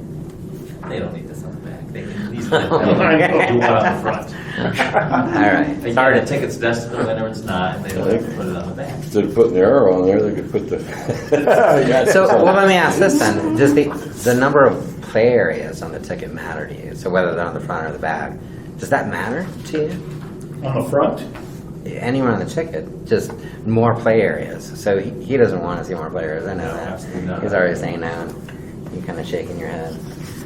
need this on the back. They can easily do one on the front. All right. They know the ticket's destined to win or it's not, and they don't have to put it on the back. Instead of putting the arrow on there, they could put the. So well, let me ask this then: does the number of play areas on the ticket matter to you? So whether they're on the front or the back, does that matter to you? On the front? Anywhere on the ticket, just more play areas. So he doesn't want to see more play areas. I know No, that. absolutely not. He's already saying no, and you're kind of shaking your head.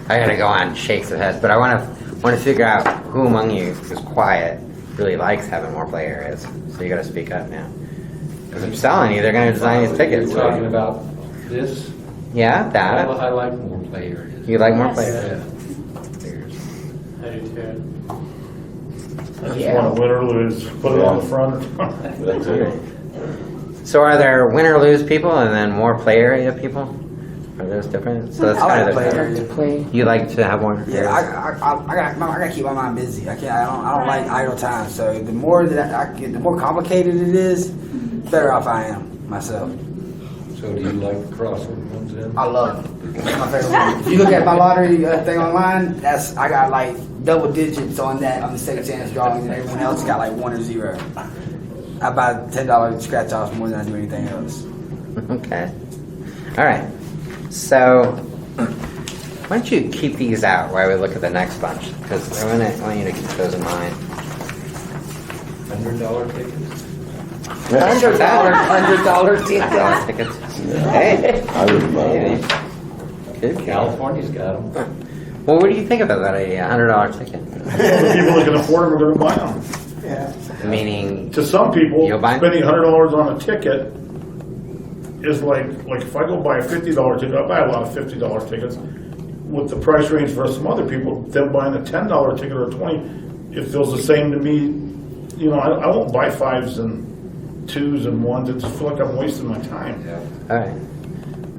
I gotta go on shakes of heads, but I want to figure out who among you is quiet really likes having more play areas. So you gotta speak up now. Because I'm telling you, they're gonna design these tickets. You're talking about this? Yeah, that. I like more play areas. You like more Yes. play Yeah. areas? I do too. I just want to win or lose. Put it on the front. That's it. So are there win or lose people and then more play area people? Are those different? So that's I kind like of play the. area. Play. Oh, You like to have more? Yeah, I gotta keep my mind busy. I don't like idle time. So the more that I get, the more complicated it is, the better off I am myself. So do you like the crossword ones then? I love it. That's my favorite one. If you look at my lottery thing online, I got like double digits on that on the second chance drawing, and everyone else got like 1 or 0. I buy $10 scratch offs more than I do anything else. Okay. All right. So, why don't you keep these out while we look at the next bunch? Because I want you to keep those in mind. $100 tickets? $100 $100 tickets. tickets. Hey. I would buy one. Good. California's got them. Well, what do you think about that idea? $100 ticket. The people that can afford them are gonna buy them. Yeah. Meaning, To some people, You'll buy 'em? spending $100 on a ticket is like if I go buy a $50 ticket, I buy a lot of $50 tickets. With the price range for some other people, them buying a $10 ticket or a 20, it feels the same to me. You know, I won't buy 5s and 2s and 1s. I just feel like I'm wasting my time. all right.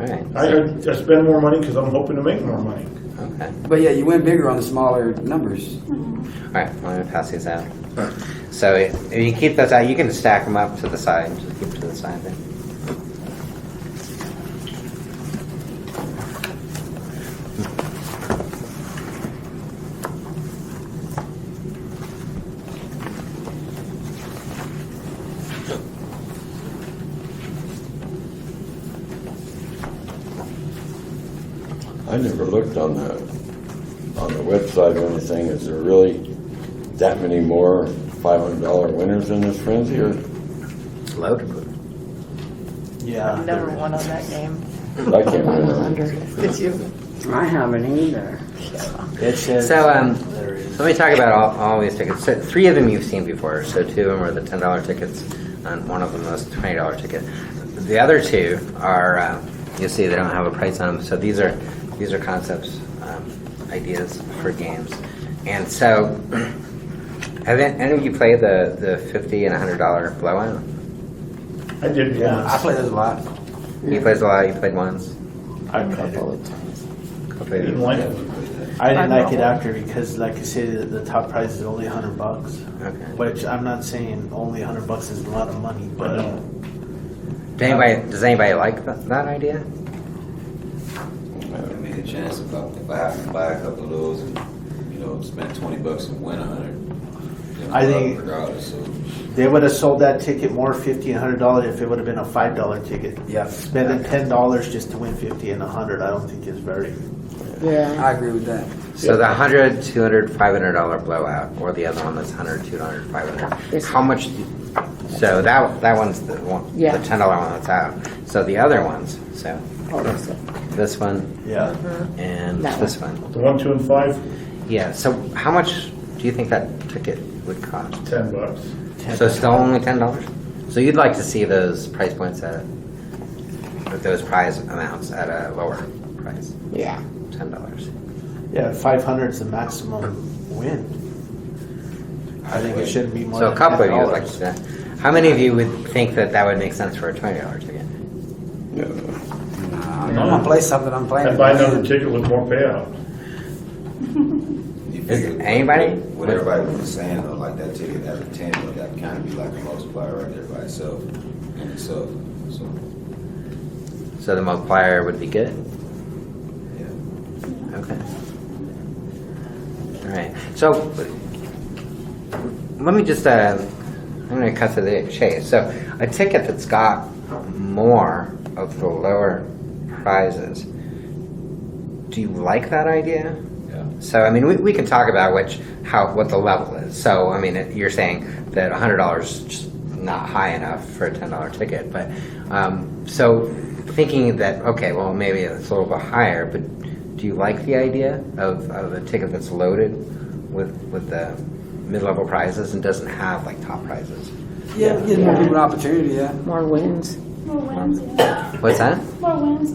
All right. I spend more money because I'm hoping to make more money. Okay. But yeah, you win bigger on the smaller numbers. All right, I'm going to pass these out. So if you keep those out, you can stack them up to the side. Just keep them to the side there. I never looked on the website or anything. Is there really that many more $500 winners in this frenzy? Or It's loaded. Yeah. I've never won on that game. I can't remember. Did you? I haven't either. It says. So let me talk about all these tickets. So 3 of them you've seen before. So 2 of them are the $10 tickets, and 1 of them was the $20 ticket. The other 2 are you'll see they don't have a price on them. So these are concepts, ideas for games. And so, have any of you played the $50 and $100 blowout? I did Yeah. I play those a lot. You played a lot. You played once. I played it. I didn't like it. I didn't like it after because, like I said, the top prize is only $100. Okay. Which I'm not saying only $100 is a lot of money, but Does anybody like that idea? Give me a chance if I have to buy a couple of those and, spend $20 and win 100. I think- regardless. So they would have sold that ticket more $50 and $100 if it would have been a $5 ticket. Yeah. Spending $10 just to win 50 and 100, I don't think is very. Yeah. I agree with that. So the $100, $200, $500 blowout, or the other one that's $100, $200, $500. Yes. How much? So that one's the one, Yeah. the $10 one that's out. So the other ones. So Oh, that's it. this one Yeah. and That this one. The 1, 2, and 5, Yeah. So how much do you think that ticket would cost? $10. So still only $10. So you'd like to see those price points with those prize amounts at a lower price, Yeah. $10. Yeah, 500 is the maximum win. I think it shouldn't be more So a than couple of you would $10. like to see that. How many of you would think that would make sense for a $20 ticket? No. I'm gonna play something. I'm playing. I'd buy another ticket with more payout. you Is figure anybody? What everybody was saying, though, like that ticket out of 10, that kind of be like a multiplier right there by itself. In itself. So, So the multiplier would be good? yeah. Okay. All right. So let me just, I'm going to cut to the chase. So a ticket that's got more of the lower prizes, do you like that idea? Yeah. So, I mean, we can talk about what the level is. So, I mean, you're saying that $100 is just not high enough for a $10 ticket. But, so thinking that, okay, well, maybe it's a little bit higher, but do you like the idea of a ticket that's loaded with the mid-level prizes and doesn't have, like, top prizes? Yeah, give more people an opportunity. Yeah. More wins. More wins, yeah. What's that? More wins.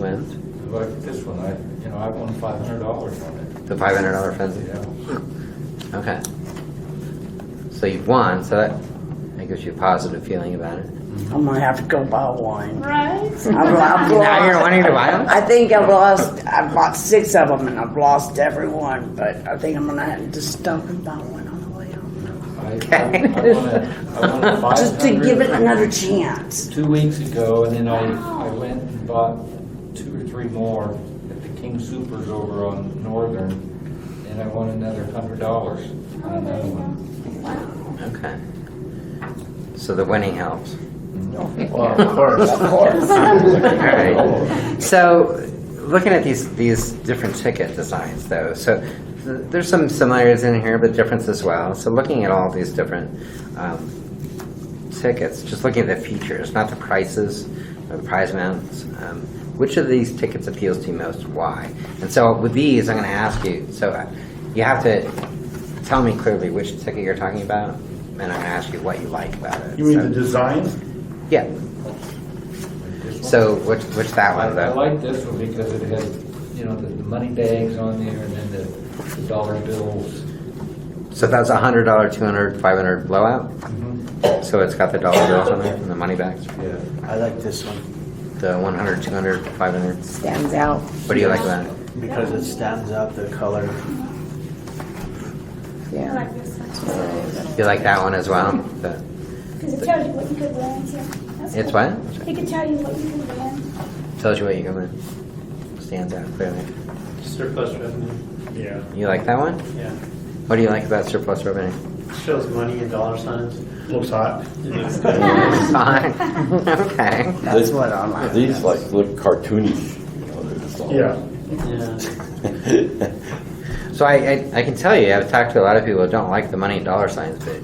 Wins? Like this one, I won $500 on it. The $500 frenzy? Yeah. Okay. So you've won, so that gives you a positive feeling about it. I'm gonna have to go buy one. Right? Now you're wanting to buy them? I think I've bought 6 of them and I've lost every one, but I think I'm gonna have to stop and buy one on the way home. I won Just to give it 500 another chance. 2 weeks ago, and then I went and bought 2 or 3 more at the King Supers over on Northern, and I won another $100 on another one. Okay. So the winning helps. Well, of course. All right. So, looking at these different ticket designs, though, so there's some similarities in here, but difference as well. So, looking at all these different tickets, just looking at the features, not the prices or the prize amounts. Which of these tickets appeals to you most? Why? And so, with these, I'm going to ask you. So, you have to tell me clearly which ticket you're talking about, and I'm going to ask you what you like about it. You mean So- the design? Yeah. So which that one I though? like this one because it has, you know, the money bags on there, and then the dollar bills. So that's a $100, $200, $500 blowout. So it's got the dollar bills on there and the money bags. Yeah. I like this one The 100, 200, 500. Stands out. What do you like about it? because it stands out, the color. I Yeah. like this one. You like that one as well? Because it tells you what you could win, too. That's It's cool. what? It can tell you what you could win. Tells you what you can win. Stands out clearly. Surplus revenue. Yeah. You like that one? Yeah. What do you like about surplus revenue? Shows money in dollar signs. Looks hot. Fine. Okay. That's what I like. These like look cartoonish. You know, they're just all- Yeah. So I can tell you, I've talked to a lot of people who don't like the money in dollar signs, but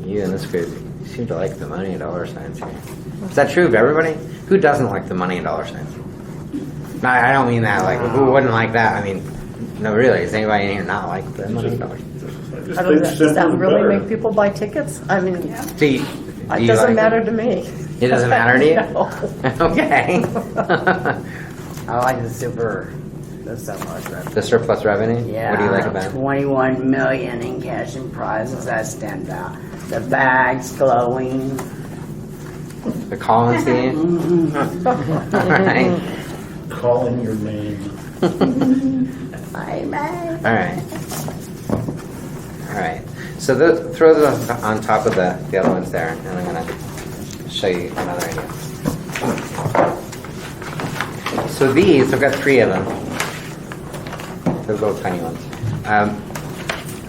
you in this group seem to like the money in dollar signs here. Is that true of everybody? Who doesn't like the money in dollar signs? No, I don't mean that. Like, who wouldn't like that? I mean, no, really. Does anybody in here not like the money in dollar signs? I just I don't, think does simple that is really better. make people buy tickets? I mean, Do you it like doesn't matter it? to me. It doesn't matter to you? No. Okay. I like the surplus revenue. The surplus revenue? Yeah. What do you like about it? 21 million in cash and prizes, that stands out. The bags glowing. The Collins theme? All right. Calling your name. Amen. All right. All right. So throw those on top of the other ones there, and I'm going to show you another idea. So these, I've got 3 of them. Those little tiny ones.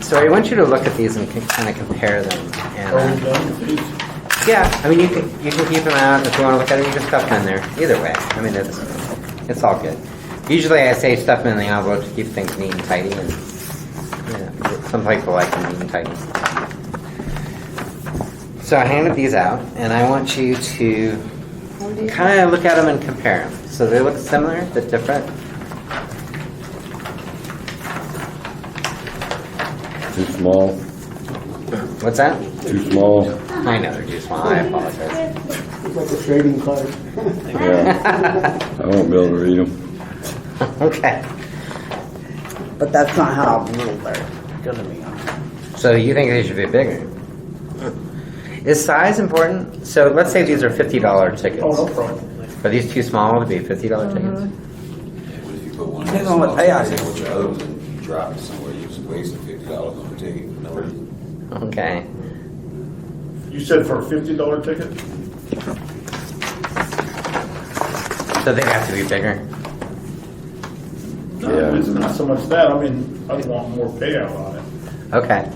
So I want you to look at these and kind of compare them. Are we And, done with these? yeah, I mean, you can keep them out. If you want to look at them, you can stuff them in there. Either way. I mean, it's all good. Usually I say stuff them in the envelope to keep things neat and tidy, and some people like them neat and tidy. So I handed these out, and I want you to kind of look at them and compare them. So they look similar, but different. Too small, What's that? too small. I know they're too small. I apologize. It's like a trading card. Yeah. I won't be able to read them. Okay. But that's not how little they're gonna be on. So you think they should be bigger? Is size important? So let's say these are $50 tickets. Oh, no problem. Are these too small to be $50 tickets? What if you put one of Depends those on what payout small it tickets with your others and you drop it somewhere, you just wasted $50 on a ticket for no reason. Okay. You said for a $50 ticket? So they have to be bigger. No, Yeah. it's not so much that. I mean, I'd want more payout on it. Okay.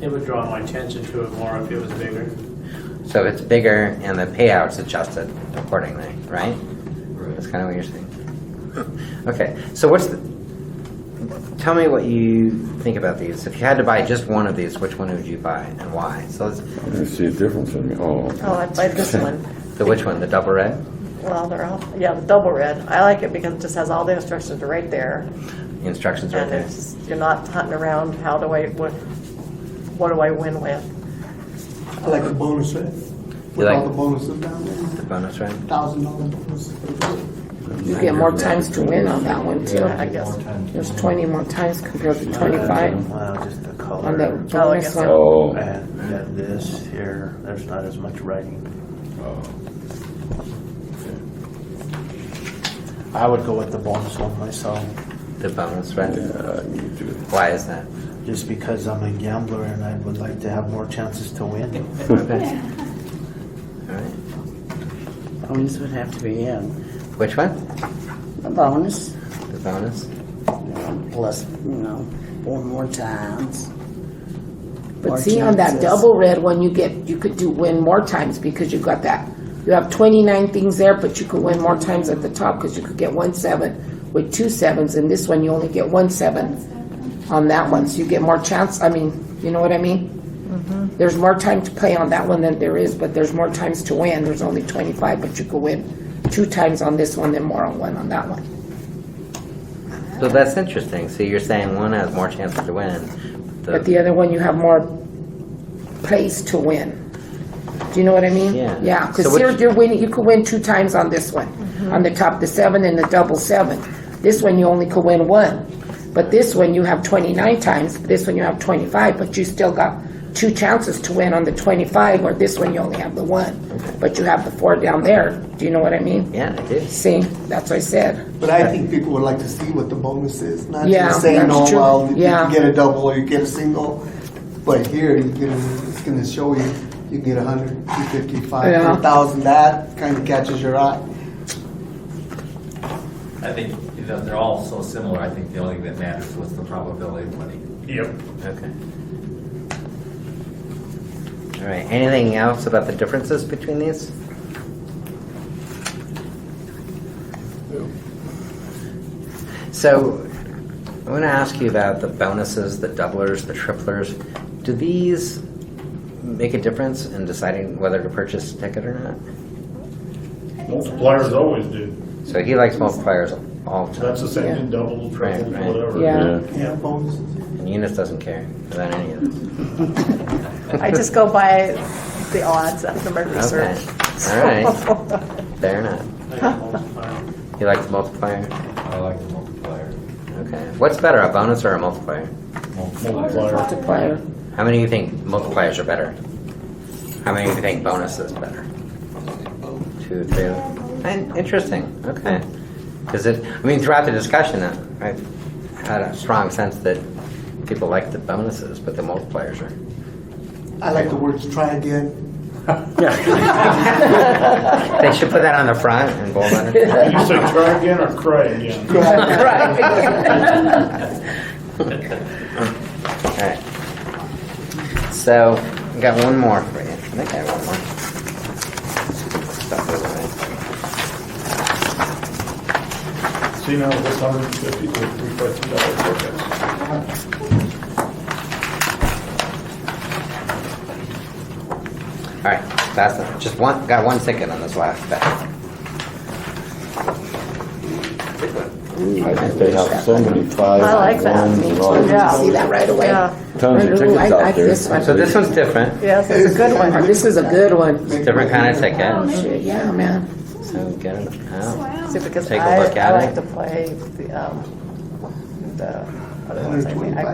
It would draw my attention to it more if it was bigger. So if it's bigger and the payout's adjusted accordingly, right? That's kind of what you're saying. Okay. So tell me what you think about these. If you had to buy just one of these, which one would you buy and why? So let's, I don't see a difference in me. Oh. Oh, I'd buy this one. the which one? The double red? Well, they're all, yeah, the double red. I like it because it just has all the instructions right there. The instructions right And there. it's, you're not hunting around, what do I win with? I like the bonus red. With like- all the bonuses down there. The bonus red? $1,000 bonus. You get more times to win on that one too. I guess. There's 20 more times compared to 25 Well, just the on the color. bonus guess one. Oh. And got this here, there's not as much writing. I would go with the bonus one myself. the bonus, right? Yeah, me too. Why is that? Just because I'm a gambler and I would like to have more chances to win. Okay. All right. Bonus would have to be in. Which one? A bonus, The bonus? plus, 4 more times. But More see, on that chances. double red one, you could do win more times because you got that. You have 29 things there, but you could win more times at the top because you could get 1 7 with 2 7s, and this one you only get 1 7 on that one, so you get more chance. I mean, you know what I mean? There's more time to play on that one than there is, but there's more times to win. There's only 25, but you could win 2 times on this one than more on one on that one. So that's interesting. So you're saying one has more chances to win. But the other one, you have more plays to win. Do you know what I mean? Yeah. Yeah, because So here which- you're winning. You could win 2 times on this one, on the top, the 7 and the double 7. This one you only could win 1, but this one you have 29 times. This one you have 25, but you still got 2 chances to win on the 25. Or this one you only have the 1, but you have the 4 down there. Do you know what I mean? Yeah, I do. See, that's what I said. But I think people would like to see what the bonus is, not Yeah, just saying, that's oh, true. well, you Yeah. can get a double or you get a single. But here, it's going to show you, you can get 100, 255, Yeah. 1,000. That kind of catches your eye. I think they're all so similar. I think the only thing that matters was the probability of winning. Yep. Okay. All right. Anything else about the differences between these? So, I want to ask you about the bonuses, the doublers, the triplers. Do these make a difference in deciding whether to purchase a ticket or not? Multipliers always do. So he likes multipliers all the time. That's the same Yeah. thing, doubles, triples, Right, right. whatever. Yeah. Yeah, bonuses. And Eunice doesn't care about any of this. I just go by the odds after my Okay. research. All right. Fair enough. You like the multiplier? I like the multiplier. Okay. What's better, a bonus or a multiplier? Multiplier. Multiplier. How many of you think multipliers are better? How many of you think bonus is better? 2, 3. And interesting. Okay. Because throughout the discussion, I had a strong sense that people like the bonuses, but the multipliers are. I like the words try again. They should put that on the front and bold on it. You say try again or cry again? All right. So, I got one more for you. I think I have one more. Stop over there. See now, this 150 to $350 tickets. All right, fast enough. Just one. Got one ticket on this last bet. I think they have so many 5 I like that. ones and all Yeah. See that right away. Yeah. tons of Ooh, tickets I out like there. this one. So this one's different. Yes, it's a good one. Oh, this is a good one. Different kind of ticket. Shit, yeah, man. So get it out. Wow. See, because Take a I look at like it. to play the other ones. I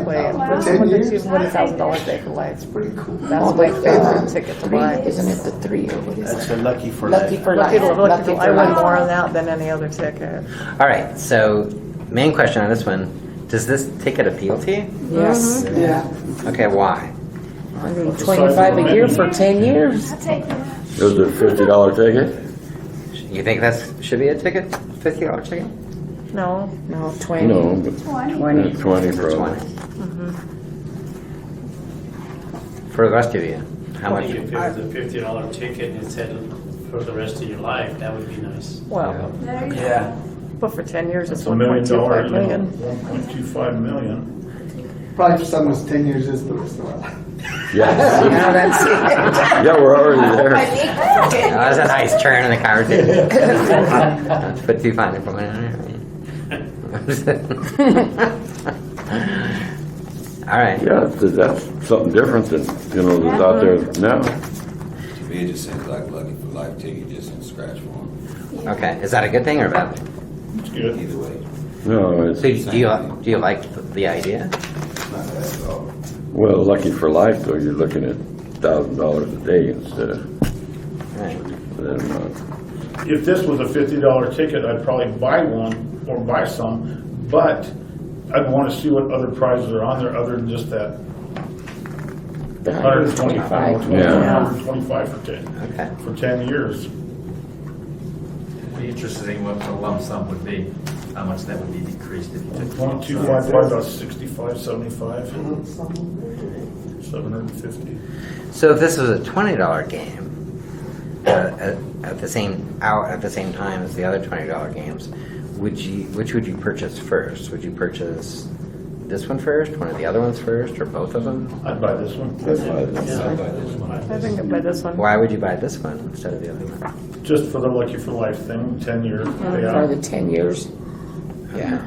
play $125,000 when for 10 there's years. even $1,000 day for life. It's pretty cool. That's my favorite ticket to 3, buy. isn't it the 3 or what is That's it? a lucky for Lucky life. for Lucky life. to look at I for win life. more on that than any other ticket. All right. So, main question on this one: does this ticket appeal to you? Yes. Yeah. Okay. Why? 125 a year for 10 years. I'll take that. It was a $50 ticket? You think that should be a ticket? $50 ticket? No. No, 20. No, but 20. 20 For probably. 20. For the rest of you, how much? If it was a $50 ticket and it said for the rest of your life, that would be nice. Well, There you go. Yeah. but for 10 years, it's It's $1 million, $1.25 million. 1.25 million. Probably for some of us, 10 years is the rest of our life. Yeah. Now that's it. Yeah, we're already there. That was a nice turn in the conversation. Let's put 200 for All right. Yeah, that's something different than, that's out there now. To me, it just seems like lucky for life ticket, just in scratch form. Okay. Is that a good thing or a bad thing? It's good. Either way, No, it's, So do you like the idea? not bad at all. well, lucky for life though, you're looking at $1,000 a day instead of, Right. If this was a $50 ticket, I'd probably buy one or buy some, but I'd want to see what other prizes are on there other than just that The 125. Yeah. 125 for 10 years. It'd be interesting what the lump sum would be, how much that would be decreased if you took. 0.255, about 65, 75, 750. So if this was a $20 game, at the same time as the other $20 games, which would you purchase first? Would you purchase this one first, one of the other ones first, or both of them? I'd buy this one. I think I'd buy this one. Why would you buy this one instead of the other one? Just for the Lucky for Life thing, 10 years. For Yeah. the 10 years. Yeah.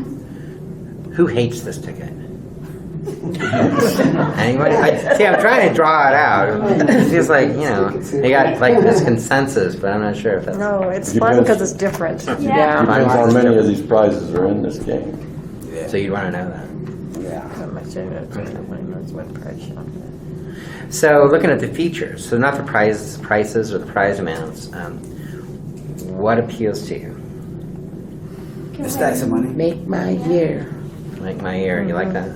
Who hates this ticket? Anybody? I'm trying to draw it out. It feels like, they got like this consensus, but I'm not sure if that's... No, it's fun because it's different. Yeah. Depends how many of these prizes are in this game. So you'd want to know that. So looking at the features, so not the prices or the prize amounts, what appeals to you? The stacks of money. Make my year. Like my year, you like that?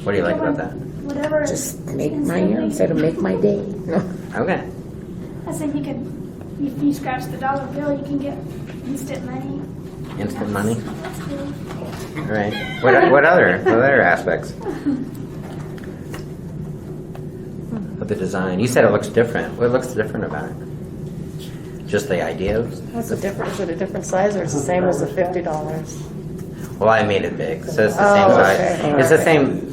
What do you like about that? Whatever. Just make my year instead of make my day. Okay. I said you could, if you scratch the dollar bill, you can get instant money. Instant money? That's good. All right. What other aspects of the design? You said it looks different. What looks different about it? Just the idea? What's the difference? Is it a different size or is it the same as the $50? Well, I made it big, so it's the same size. Okay. It's the same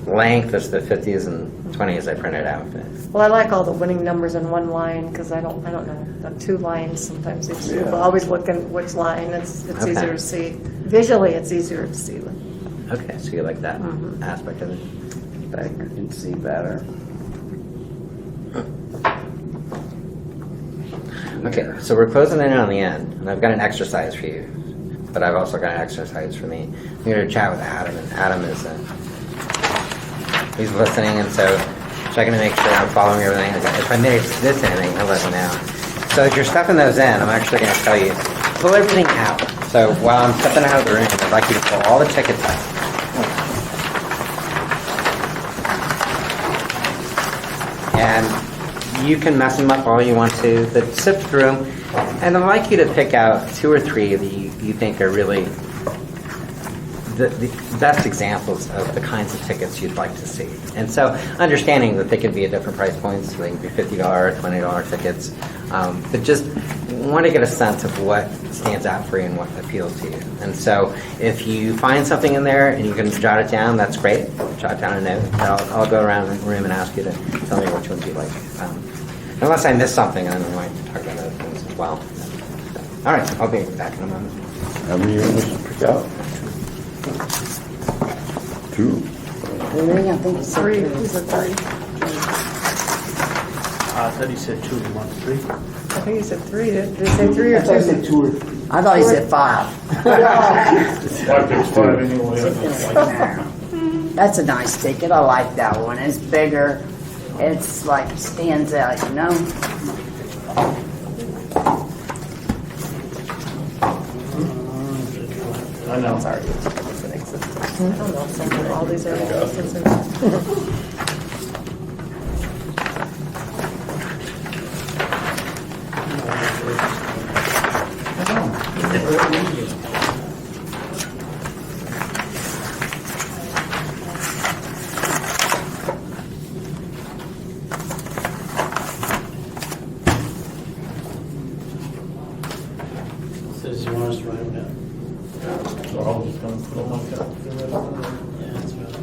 length as the 50s and 20s I printed out. Well, I like all the winning numbers in one line because I don't know. The two lines sometimes it's always looking which line. It's Okay. easier to see. Visually, it's easier to see them. Okay, so you like that aspect of it. I can see better. Okay, so we're closing in on the end, and I've got an exercise for you, but I've also got an exercise for me. I'm going to chat with Adam, and Adam is he's listening, and so checking to make sure I'm following everything. If I miss this anything, he'll let me know. So as you're stuffing those in, I'm actually going to tell you, pull everything out. So while I'm stepping out of the room, I'd like you to pull all the tickets out. And you can mess them up all you want to, but sift through them. And I'd like you to pick out 2 or 3 that you think are really the best examples of the kinds of tickets you'd like to see. And so understanding that they can be at different price points, they can be $50, $20 tickets, but just want to get a sense of what stands out for you and what appeals to you. And so if you find something in there and you can jot it down, that's great. Jot down a note. I'll go around the room and ask you to tell me which ones you like. Unless I miss something, then I might talk about other things as well. All right, I'll be back in a moment. How many units to pick out? 2. Really, I think it's Three. These are 3. I thought he said 2, he wants 3. I think you said 3. Did you say 3 or 2? I thought he said 5. 5 picks 5 anyway. That's a nice ticket. I like that one. It's bigger. It's like stands out, you know? I know. Sorry. I don't know. All these are Says you want us to write them down. So I'll just come put on my calculator. Yeah, that's right.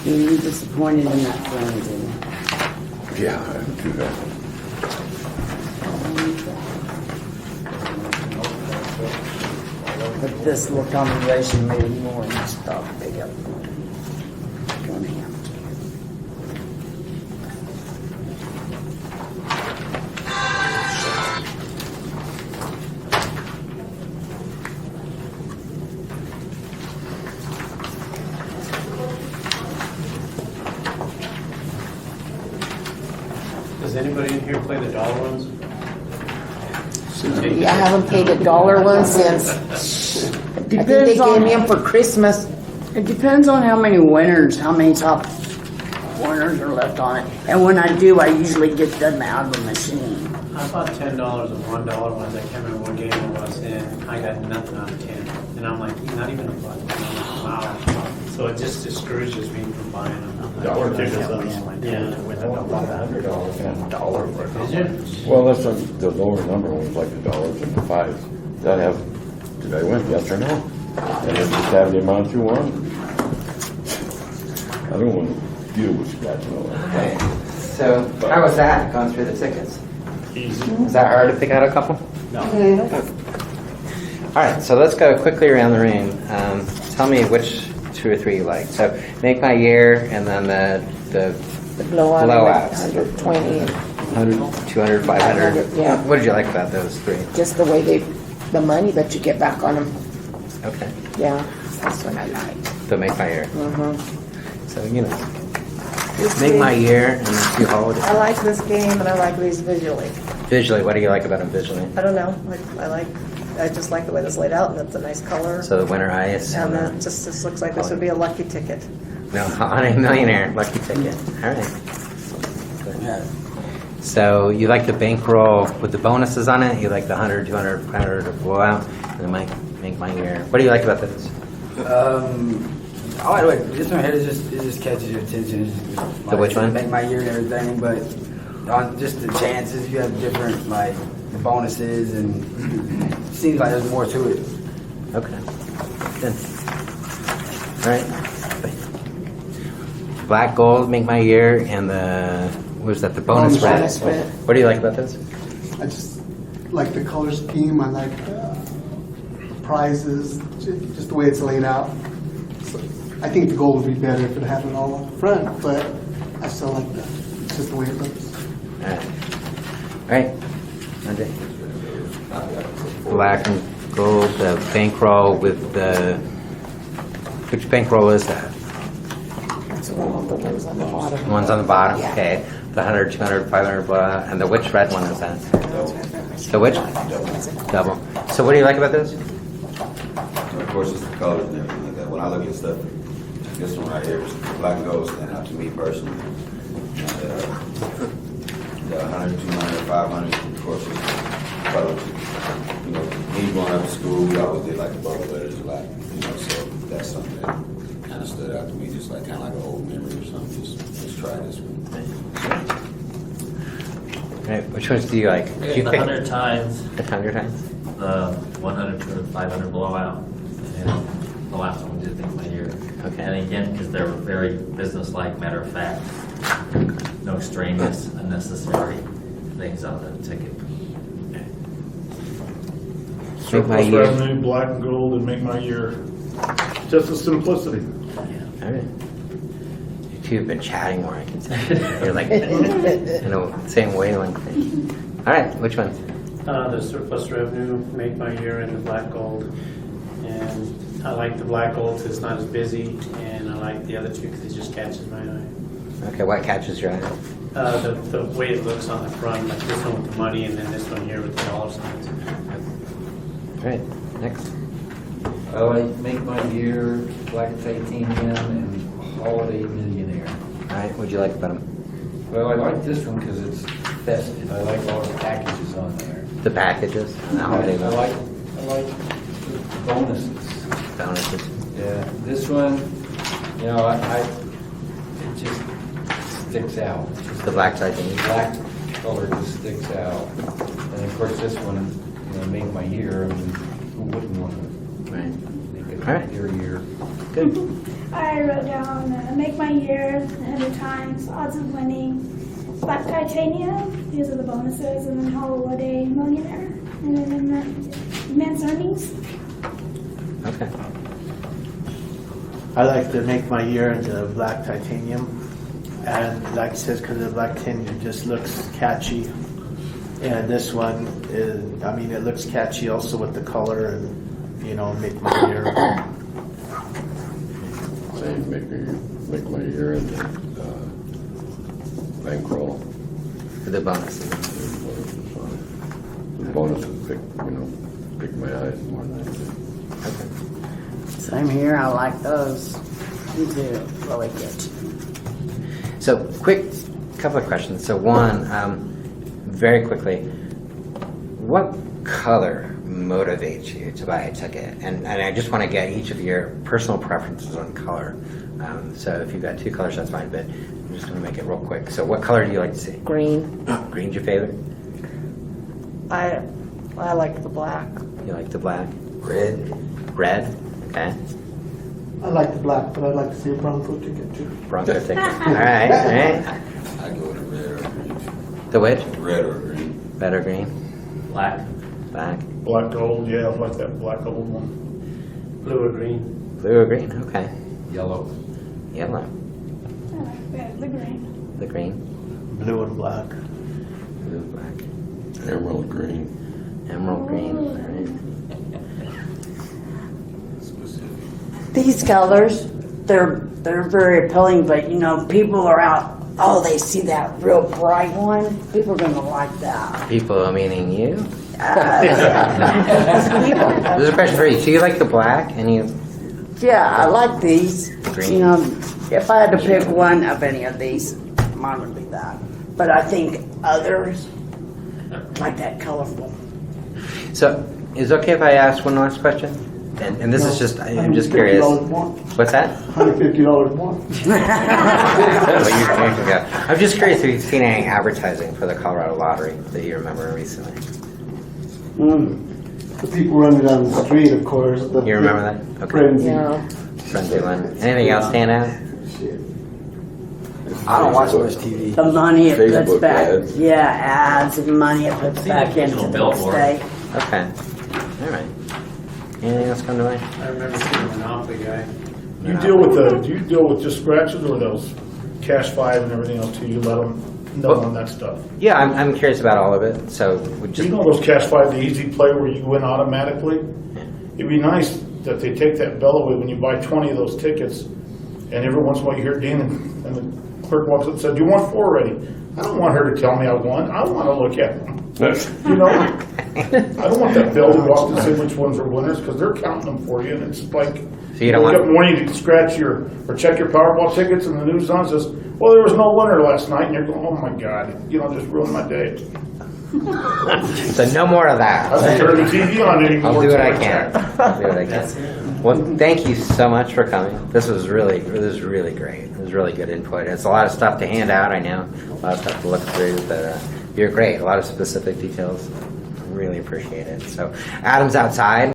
You were disappointed in that plan, didn't you? Yeah, I do that. But this little combination made it more than just thought big up. Gonna have to. Does anybody in here play the dollar ones? I haven't paid $1 one since, I think they Depends gave on, me them for Christmas. it depends on how many winners, how many top winners are left on it. And when I do, I usually get them out of the machine. I bought $10 and $1 ones. I can't remember what game it was, and I got nothing out of 10. And I'm like, not even a buck. And I'm like, wow. So it just discourages me from buying them. Dollar tickets, Yeah. Is it? Well, that's the lower number ones, like the dollars and the fives. That have, did I win, yes or no? And if you have the amount you want. I don't want to deal with scratching all that. Okay. So how was that going through the tickets? Easy. Is that hard to pick out a couple? No. All right, so let's go quickly around the room. Tell me which 2 or 3 you like. So make my year, and then the Blowout, blowouts. 120, 100, 200, 500. Yeah. What did you like about those 3? just the way the money that you get back on them. Okay. Yeah, that's what I like. So make my year. Mm-hmm. So make my year and then 2 holidays. I like this game and I like these visually. Visually, what do you like about them visually? I don't know, I just like the way this is laid out and it's a nice color. So the winner ice And and it just looks like this would be a lucky ticket. no, on a millionaire lucky ticket. All right. So you like the bankroll with the bonuses on it? You like the 100, 200, 500 blowout? And it might make my year. What do you like about this? Oh, wait, this one here it just catches your attention. The which one? Make my year and everything, but on just the chances, you have different like bonuses, and it seems like there's more to it. Okay. Good. All right. Black gold make my year, and the what was that? The bonus red. Bonus red. What do you like about this? I just like the color scheme. I like prizes, just the way it's laid out. So I think the gold would be better if it had it all up front, but I still like that. It's just the way it looks. All right. All right. Andre. Black and gold, the bankroll with the. Which bankroll is that? That's the one with the ones on the bottom. One's on the bottom. Yeah. Okay. The 100, 200, 500, blah, and the which red one is that? The which? Double. So what do you like about this? Of course, it's the colors and everything like that. When I look at stuff, this one right here, black and gold stand out to me personally. The 100, 200, 500, of course, is colors. Me going up to school, we always did like the bubble letters a lot. So that's something that kind of stood out to me, just like kind of like an old memory or something. Just try this one. All right. Which ones do you like? Do you The pick 100 times, the 100 times? the 100, 200, 500 blowout, and the last one did think my year. Okay. And again, because they're very business-like, matter of fact, no extraneous, unnecessary things on the ticket. Make my Surplus year. revenue, black and gold, and make my year. Just the simplicity. All right. You two have been chatting more, I can tell. You're like, same wavelength thing. All right, which ones? The surplus revenue, make my year, and the black gold. And I like the black gold because it's not as busy, and I like the other two because it just catches my eye. Okay, what catches your eye? The way it looks on the front, like this one with the money, and then this one here with the dollar signs. All right, next. I like Make My Year, Black Titanium, and Holiday Millionaire. All right, what'd you like about them? Well, I like this one because it's festive. I like all the packages on there. The packages, and the holiday I like the bonuses. bonuses. Yeah, this one, it just sticks out. The black titanium. Black color just sticks out. And of course, this one, Make My Year. I mean, who wouldn't want to Right. make it All right. your year? Good. I wrote down make my year 100 times, odds of winning, black titanium, these are the bonuses, and then holiday millionaire, and then men's earnings. Okay. I like to make my year into black titanium, and like it says, because the black titanium just looks catchy. And this one is, it looks catchy also with the color and, make my year. Same, make my year into bankroll. For the bonuses. The bonuses pick my eyes more than anything. Same here, I like those. Me too, really good. So, quick couple of questions. So, one, very quickly, what color motivates you to buy a ticket? And I just want to get each of your personal preferences on color. So, if you've got two colors, that's fine, but I'm just going to make it real quick. So, what color do you like to see? Green. Green's your favorite? I like the black. You like the black? Red? Red? Okay. I like the black, but I'd like to see a Bronco ticket too. Bronco ticket. All right, all right. I go to red or green. The which? Red or green. Red or green? Black. Black. Black gold, yeah, I like that black gold one. Blue or green? Blue or green? Okay. Yellow. Yellow. I like the green. The green. Blue and black. Blue, black. Emerald green. Emerald green. All right. These colors, they're very appealing, but you know, people are out, oh, they see that real bright one, people are gonna like that. People, meaning you? People. There's a question for you. So you like the black and you... Yeah, I like these. Green. You know, if I had to pick one of any of these, mine would be that. But I think others like that colorful. So, is it okay if I ask one last question? And this is just, I'm just curious. $150 more. What's that? $150 more. I'm just curious if you've seen any advertising for the Colorado Lottery that you remember recently. The people running down the street, of course. You remember that? Okay. Frenzy. Yeah. Frenzy one. Anything else stand out? I don't watch much TV. The money it puts Facebook back, ads. yeah, ads and money it puts back into the billboard. state. Okay. All right. Anything else come to mind? I remember seeing a Monopoly guy. Do you deal with just scratches or those cash 5 and everything else too? You let them know on that stuff? Yeah, I'm curious about all of it. So we Do just... you know those cash 5, the easy play where you win automatically? It'd be nice that they take that bell away when you buy 20 of those tickets, and every once in a while you hear it ding, and the clerk walks up and said, "Do you want 4 already?" I don't want her to tell me I won. I want to look at them. You know, I don't want that bell to go off to say which ones are winners because they're counting them for you, and it's like So you don't wake up want... in the morning to scratch your or check your Powerball tickets, and the news on says, "Well, there was no winner last night," and you're going, "Oh my God, you know, just ruined my day." So no more of that. I don't turn the TV on anymore. I'll do what I can. I'll do what I can. Well, thank you so much for coming. This was really great. It was really good input. It's a lot of stuff to hand out, I know. A lot of stuff to look through, but you're great. A lot of specific details. Really appreciate it. So Adam's outside.